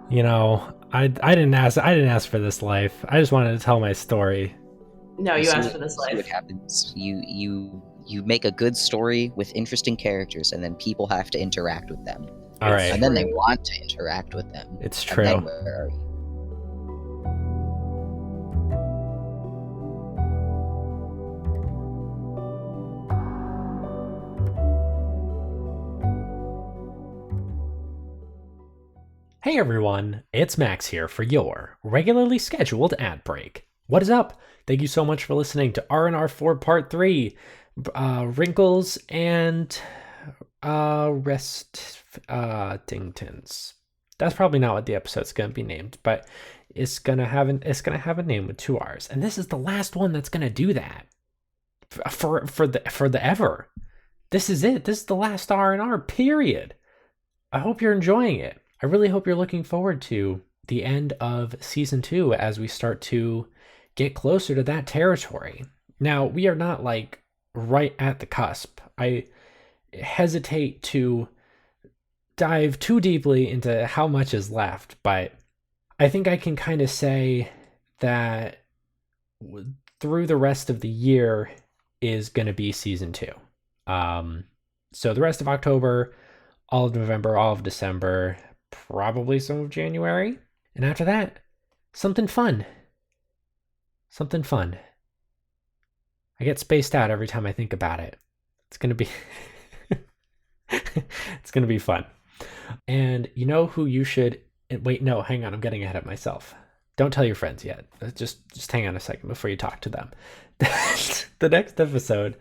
You know, I didn't ask for this life. I just wanted to tell my story. No, you See asked what- for this see what life. happens. You make a good story with interesting characters, and then people have to interact with them. All right. And then they want to interact with them. It's And true. then where are you? Hey everyone, it's Max here for your regularly scheduled ad break. What is up? Thank you so much for listening to R&R 4 Part 3, Wrinkles and Restingtons. That's probably not what the episode's gonna be named, but it's gonna have a name with 2 R's, and this is the last one that's gonna do that for the ever. This is it. This is the last R&R period. I hope you're enjoying it. I really hope you're looking forward to the end of season 2 as we start to get closer to that territory. Now, we are not like right at the cusp. I hesitate to dive too deeply into how much is left, but I think I can kind of say that through the rest of the year is going to be season 2. So the rest of October, all of November, all of December, probably some of January. And after that, something fun. Something fun. I get spaced out every time I think about it. It's going to be it's going to be fun. And you know who you should wait, no, hang on, I'm getting ahead of myself. Don't tell your friends yet. Just hang on a second before you talk to them. The next episode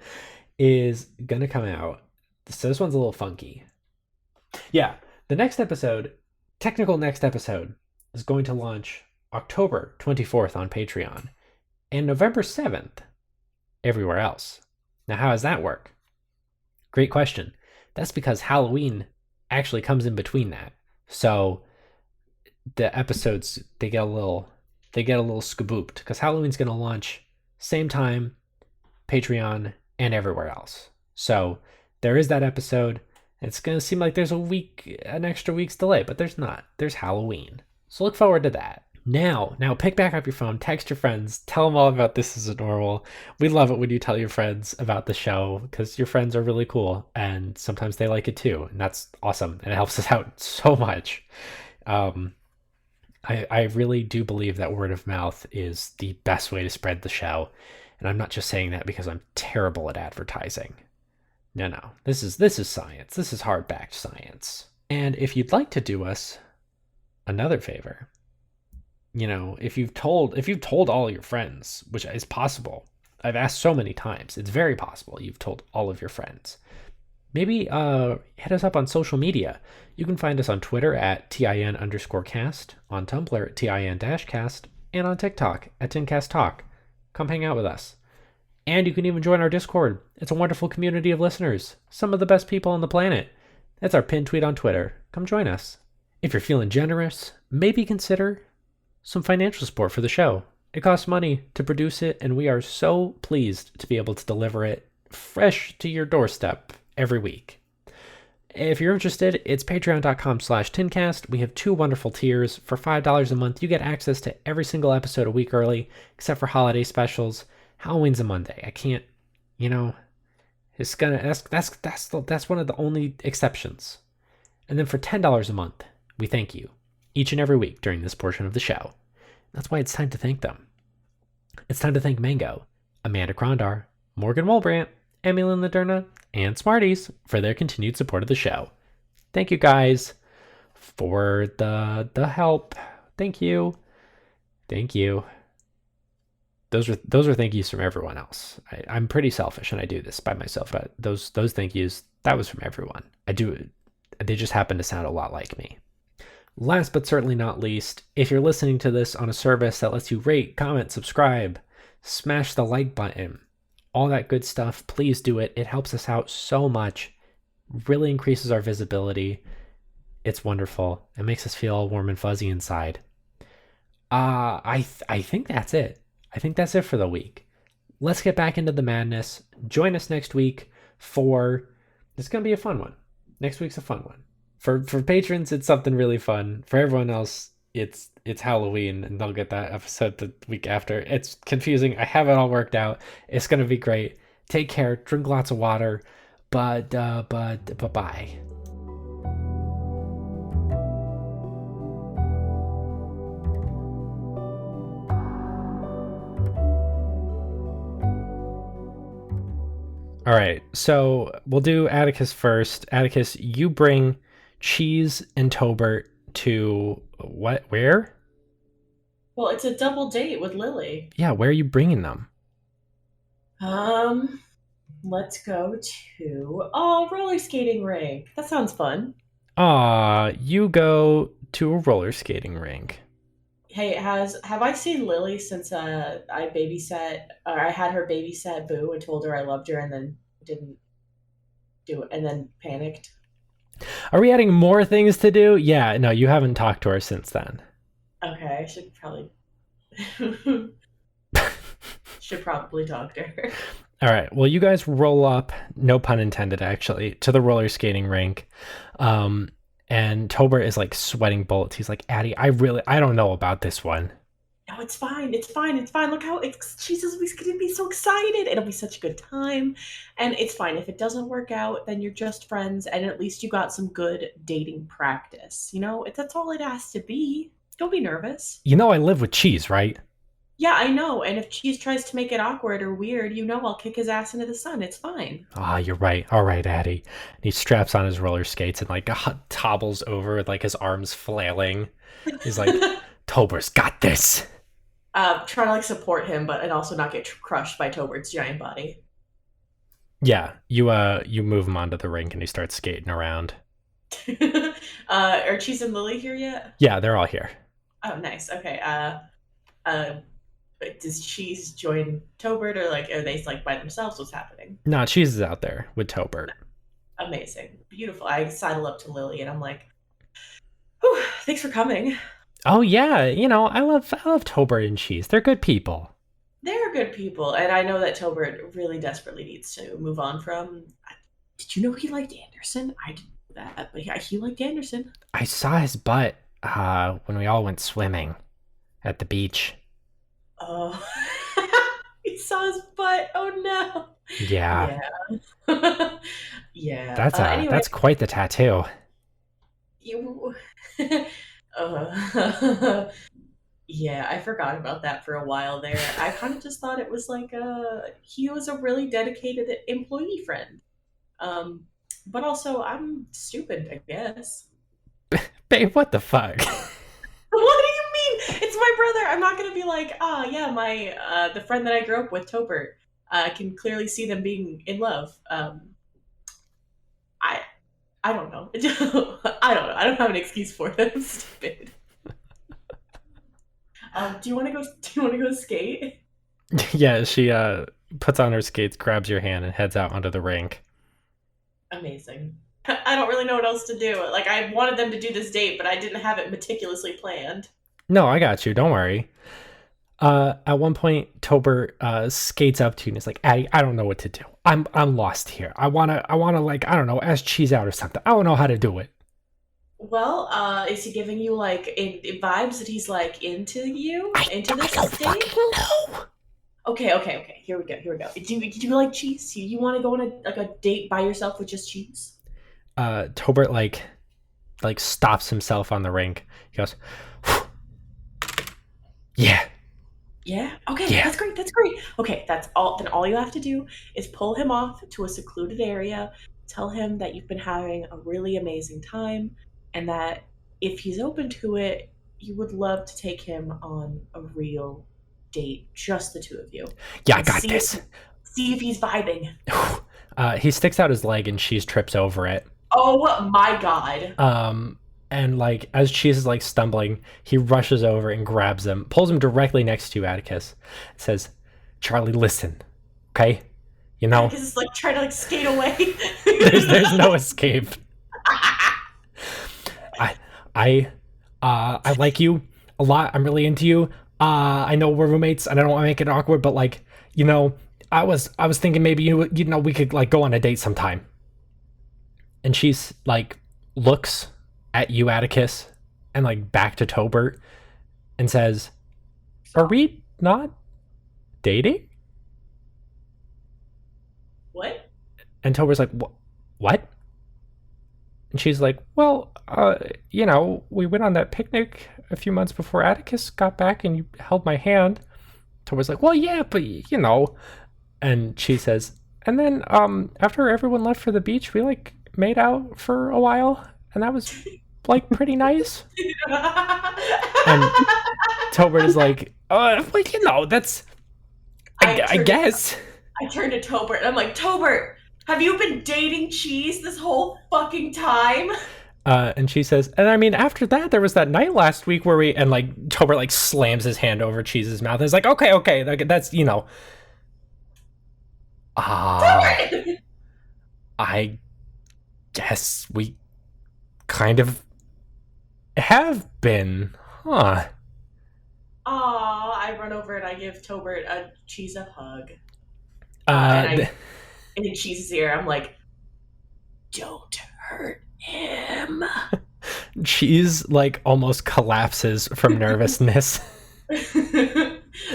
is going to come out. So this one's a little funky. Yeah, the next episode, technical next episode, is going to launch October 24th on Patreon and November 7th everywhere else. Now, how does that work? Great question. That's because Halloween actually comes in between that. So the episodes, they get a little skabooped because Halloween's going to launch same time, Patreon, and everywhere else. So there is that episode. It's going to seem like there's an extra week's delay, but there's not. There's Halloween. So look forward to that. Now pick back up your phone, text your friends, tell them all about This Is Normal. We love it when you tell your friends about the show because your friends are really cool and sometimes they like it too. And that's awesome. And it helps us out so much. I really do believe that word of mouth is the best way to spread the show. And I'm not just saying that because I'm terrible at advertising. No. This is science. This is hard-backed science. And if you'd like to do us another favor, if you've told all your friends, which is possible. I've asked so many times. It's very possible you've told all of your friends. Maybe hit us up on social media. You can find us on Twitter at @TIN_cast, on Tumblr at TIN-cast, and on TikTok at TinCastTalk. Come hang out with us. And you can even join our Discord. It's a wonderful community of listeners. Some of the best people on the planet. That's our pinned tweet on Twitter. Come join us. If you're feeling generous, maybe consider some financial support for the show. It costs money to produce it, and we are so pleased to be able to deliver it fresh to your doorstep every week. If you're interested, it's patreon.com/tincast. We have 2 wonderful tiers. For $5 a month, you get access to every single episode a week early, except for holiday specials. Halloween's a Monday. I can't, it's gonna, that's one of the only exceptions. And then for $10 a month, we thank you each and every week during this portion of the show. That's why it's time to thank them. It's time to thank Mango, Amanda Krondar, Morgan Wolbrandt, Emily Laderna, and Smarties for their continued support of the show. Thank you guys for the help. Thank you. Those are thank yous from everyone else. I'm pretty selfish and I do this by myself, but those thank yous, that was from everyone. They just happen to sound a lot like me. Last but certainly not least, if you're listening to this on a service that lets you rate, comment, subscribe, smash the like button, all that good stuff, please do it. It helps us out so much, really increases our visibility. It's wonderful. It makes us feel all warm and fuzzy inside. I think that's it. I think that's it for the week. Let's get back into the madness. Join us next week it's going to be a fun one. Next week's a fun one. For patrons, it's something really fun. For everyone else, it's Halloween, and they'll get that episode the week after. It's confusing. I have it all worked out. It's gonna be great. Take care. Drink lots of water. But bye. All right. So we'll do Atticus first. Atticus, you bring Cheese and Tobert to where? Well, it's a double date with Lily. Yeah, where are you bringing them? Let's go to roller skating rink. That sounds fun. You go to a roller skating rink. Hey, have I seen Lily since I babysat, or I had her babysat Boo and told her I loved her and then didn't do it and then panicked? Are we adding more things to do? Yeah, no, you haven't talked to her since then. Okay, I should probably talk to her. All right, well, you guys roll up, no pun intended, actually, to the roller skating rink. And Tobert is like sweating bullets. He's like, Addie, I don't know about this one. No, it's fine. Look how Jesus, we're gonna be so excited. It'll be such a good time. And it's fine. If it doesn't work out, then you're just friends, and at least you got some good dating practice. That's all it has to be. Don't be nervous. You know I live with Cheese, right? Yeah, I know. And if Cheese tries to make it awkward or weird, I'll kick his ass into the sun. It's fine. Ah, you're right. All right, Addie. And he straps on his roller skates and like tobbles over with like his arms flailing. He's like, Tober's got this. Trying to like support him, but and also not get crushed by Tobert's giant body. Yeah, you move him onto the rink and he starts skating around. Are Cheese and Lily here yet? Yeah, they're all here. Oh, nice. Okay. Does Cheese join Tobert, or like are they like by themselves? What's happening? No, Cheese is out there with Tobert. Amazing, beautiful. I sidle up to Lily and I'm like, whew, thanks for coming. Oh yeah, I love Tobert and Cheese. They're good people. They're good people, and I know that Tobert really desperately needs to move on from. Did you know he liked Anderson? I didn't know that, but yeah, he liked Anderson. I saw his butt when we all went swimming at the beach. Oh, he saw his butt. Oh no. Yeah. Yeah. Yeah. Anyway, that's quite the tattoo. You. Yeah, I forgot about that for a while there. I kind of just thought it was like he was a really dedicated employee friend. But also I'm stupid, I guess. Babe, what the fuck? What do you mean? It's my brother. I'm not gonna be like, yeah, my the friend that I grew up with, Tobert. I can clearly see them being in love. I don't know. I don't know. I don't have an excuse for it. I'm stupid. Do you want to go skate? Yeah, she puts on her skates, grabs your hand, and heads out onto the rink. Amazing. I don't really know what else to do. Like, I wanted them to do this date, but I didn't have it meticulously planned. No, I got you. Don't worry. At one point, Tobert skates up to you and is like, I don't know what to do. I'm lost here. I wanna like, I don't know, ask Cheese out or something. I don't know how to do it. Well, is he giving you like in vibes that he's like into you? Into this I don't date? fucking know. Okay. Here we go. Do you like Cheese? You want to go on a date by yourself with just Cheese? Tobert like stops himself on the rink. He goes, yeah. Yeah. Okay. Yeah. That's great. Okay. That's all. Then all you have to do is pull him off to a secluded area. Tell him that you've been having a really amazing time, and that if he's open to it, you would love to take him on a real date, just the two of you. Yeah, I got this. See if he's vibing. He sticks out his leg and Cheese trips over it. Oh my god. And like as Cheese is like stumbling, he rushes over and grabs him, pulls him directly next to you, Atticus, says, Charlie, listen, okay? Atticus is like trying to like skate away. there's no escape. I like you a lot. I'm really into you. I know we're roommates and I don't want to make it awkward, but like, I was thinking maybe we could like go on a date sometime. And she's like looks at you, Atticus, and like back to Tobert and says, are we not dating? What? And Tober's like, what? And she's like, well, we went on that picnic a few months before Atticus got back and you held my hand. Tober's like, well, yeah, but And she says, and then after everyone left for the beach, we like made out for a while and that was like pretty nice. And Tobert is like, that's, I guess. I turned to Tobert and I'm like, Tobert, have you been dating Cheese this whole fucking time? And she says, and I mean, after that, there was that night last week where and like Tobert like slams his hand over Cheese's mouth. And it's like, okay, that's, I guess we kind of have been, huh? I run over and I give Tobert a Cheese a hug. And in Cheese's ear, I'm like, don't hurt him. Cheese like almost collapses from nervousness.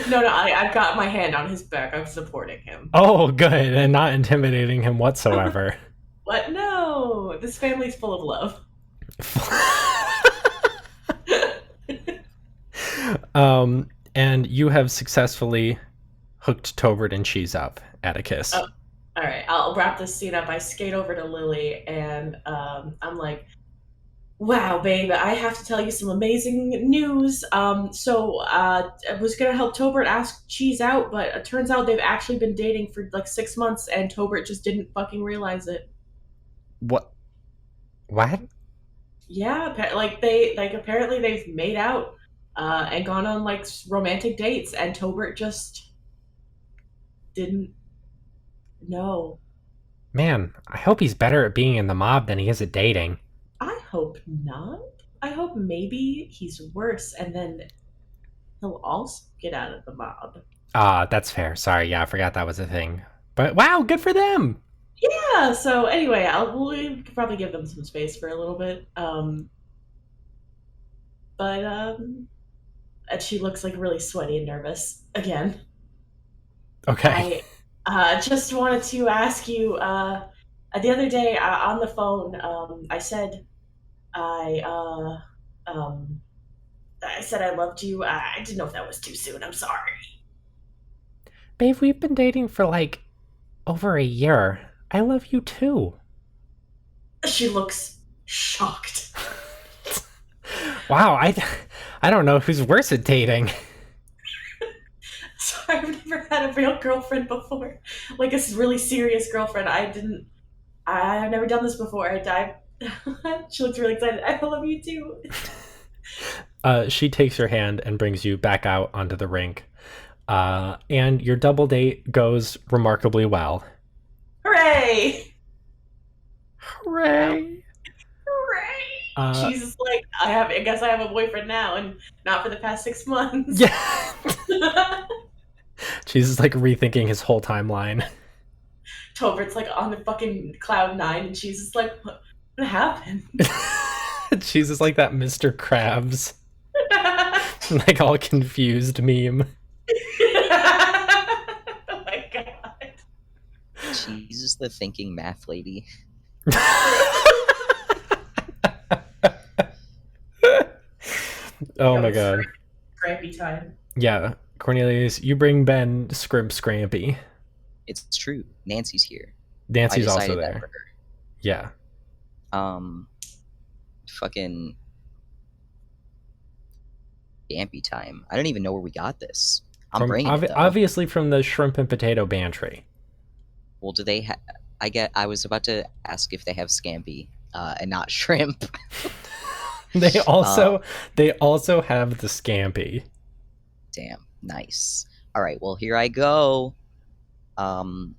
No, I've got my hand on his back. I'm supporting him. Oh, good, and not intimidating him whatsoever. What? No, this family's full of love. And you have successfully hooked Tobert and Cheese up, Atticus. Oh, all right, I'll wrap this scene up. I skate over to Lily, and I'm like, wow, babe, I have to tell you some amazing news. I was gonna help Tobert ask Cheese out, but it turns out they've actually been dating for like 6 months, and Tobert just didn't fucking realize it. What? What? Yeah, apparently they've made out, and gone on like romantic dates, and Tobert just didn't know. Man, I hope he's better at being in the mob than he is at dating. I hope not. I hope maybe he's worse, and then he'll also get out of the mob. That's fair. Sorry, yeah, I forgot that was a thing. But wow, good for them. Yeah. So anyway, we could probably give them some space for a little bit. And she looks like really sweaty and nervous again. Okay. I just wanted to ask you. The other day on the phone, I said I I said I loved you. I didn't know if that was too soon. I'm sorry. Babe, we've been dating for like over a year. I love you too. She looks shocked. Wow, I don't know who's worse at dating. Sorry, I've never had a real girlfriend before. Like a really serious girlfriend. I've never done this before. She looks really excited. I love you too. She takes your hand and brings you back out onto the rink. And your double date goes remarkably well. Hooray! Hooray! Hooray! Jesus, like I guess I have a boyfriend now, and not for the past 6 months. Yeah. Jesus like rethinking his whole timeline. Tobert's like on the fucking cloud 9, and she's just like, what happened? Jesus like that Mr. Krabs, like all confused meme. Oh my god. Jesus, the thinking math lady. Oh my god. Scrappy time. Yeah, Cornelius, you bring Ben Scrampy. It's true. Nancy's here. Nancy's I also decided that there. for her. Yeah. Fucking Dampy time. I don't even know where we got this. I'm bringing it, though. Obviously from the shrimp and potato pantry. Well, do they I was about to ask if they have scampi, and not shrimp. They also have the scampi. Damn, nice. All right, well, here I go. I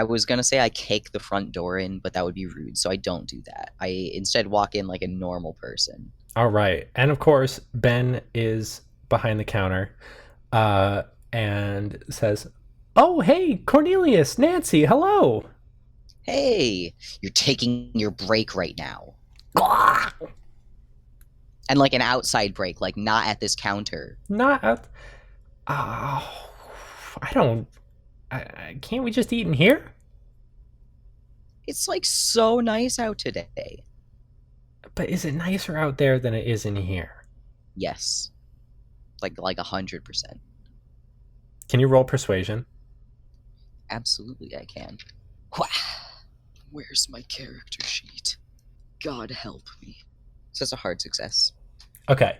was gonna say I kick the front door in, but that would be rude, so I don't do that. I instead walk in like a normal person. All right, and of course Ben is behind the counter, and says, "Oh, hey, Cornelius, Nancy, hello." Hey, you're taking your break right now. And like an outside break, like not at this counter. Not at... Oh, I don't... can't we just eat in here? It's like so nice out today. But is it nicer out there than it is in here? Yes. Like 100%. Can you roll persuasion? Absolutely I can. Where's my character sheet? God help me. So it's a hard success. Okay.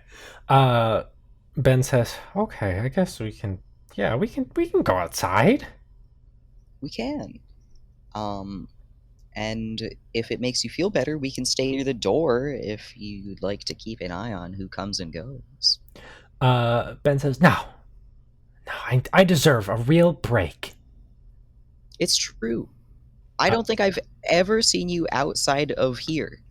Ben says, "Okay, I guess we can. Yeah, we can go outside. We can. And if it makes you feel better, we can stay near the door if you'd like to keep an eye on who comes and goes." Ben says, "No, I deserve a real break." It's true. I don't think I've ever seen you outside of here.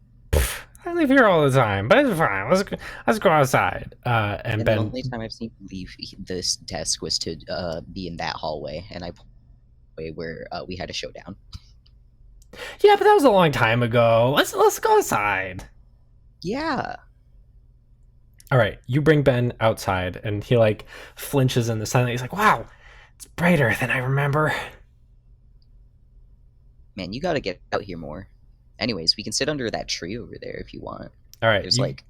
I leave here all the time, but it's fine. Let's go outside. And Ben. The only time I've seen you leave this desk was to be in that hallway, and where we had a showdown. Yeah, but that was a long time ago. Let's go outside. Yeah. All right, you bring Ben outside, and he like flinches in the sunlight. He's like, "Wow, it's brighter than I remember." Man, you gotta get out here more. Anyways, we can sit under that tree over there if you want. All right, There's like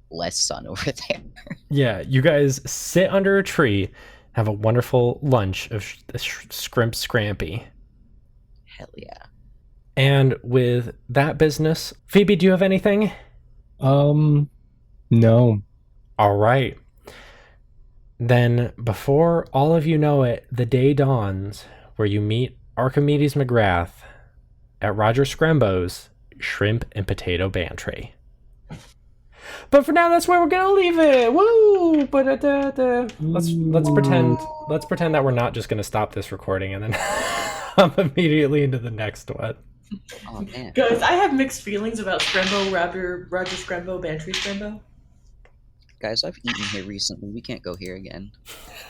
less sun over there. Yeah, you guys sit under a tree, have a wonderful lunch of scrimp scrampy. Hell yeah. And with that business, Phoebe, do you have anything? No. All right. Then, before all of you know it, the day dawns where you meet Archimedes McGrath at Roger Scrembo's Shrimp and Potato Bantry. But for now, that's where we're gonna leave it. Woo! But let's pretend that we're not just gonna stop this recording and then hop immediately into the next one. Oh man. Guys, I have mixed feelings about Scrembo, Roger Scrembo, Bantry Scrembo. Guys, I've eaten here recently. We can't go here again.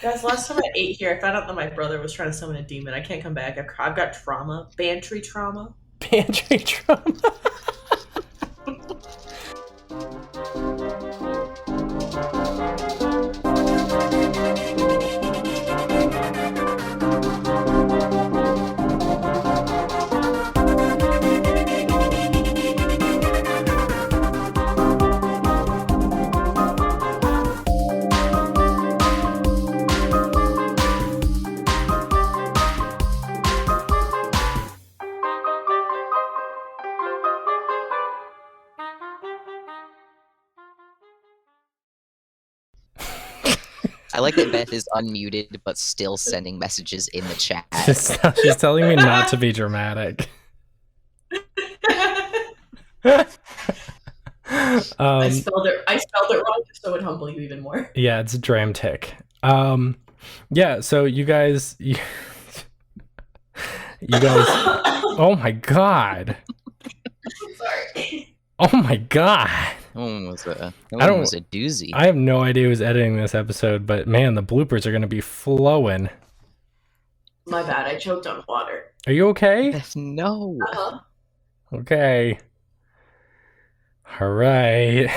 Guys, last time I ate here, I found out that my brother was trying to summon a demon. I can't come back. I've got trauma. Bantry trauma. Bantry trauma. I like that Beth is unmuted but still sending messages in the chat. She's telling me not to be dramatic. I spelled it wrong, so it would humble you even more. Yeah, it's Dramtic. Yeah, so you guys oh my god. Sorry. Oh my god. That one was a doozy. I have no idea who's editing this episode, but man, the bloopers are going to be flowing. My bad, I choked on water. Are you okay? Beth, no. Uh-huh. Okay. All right.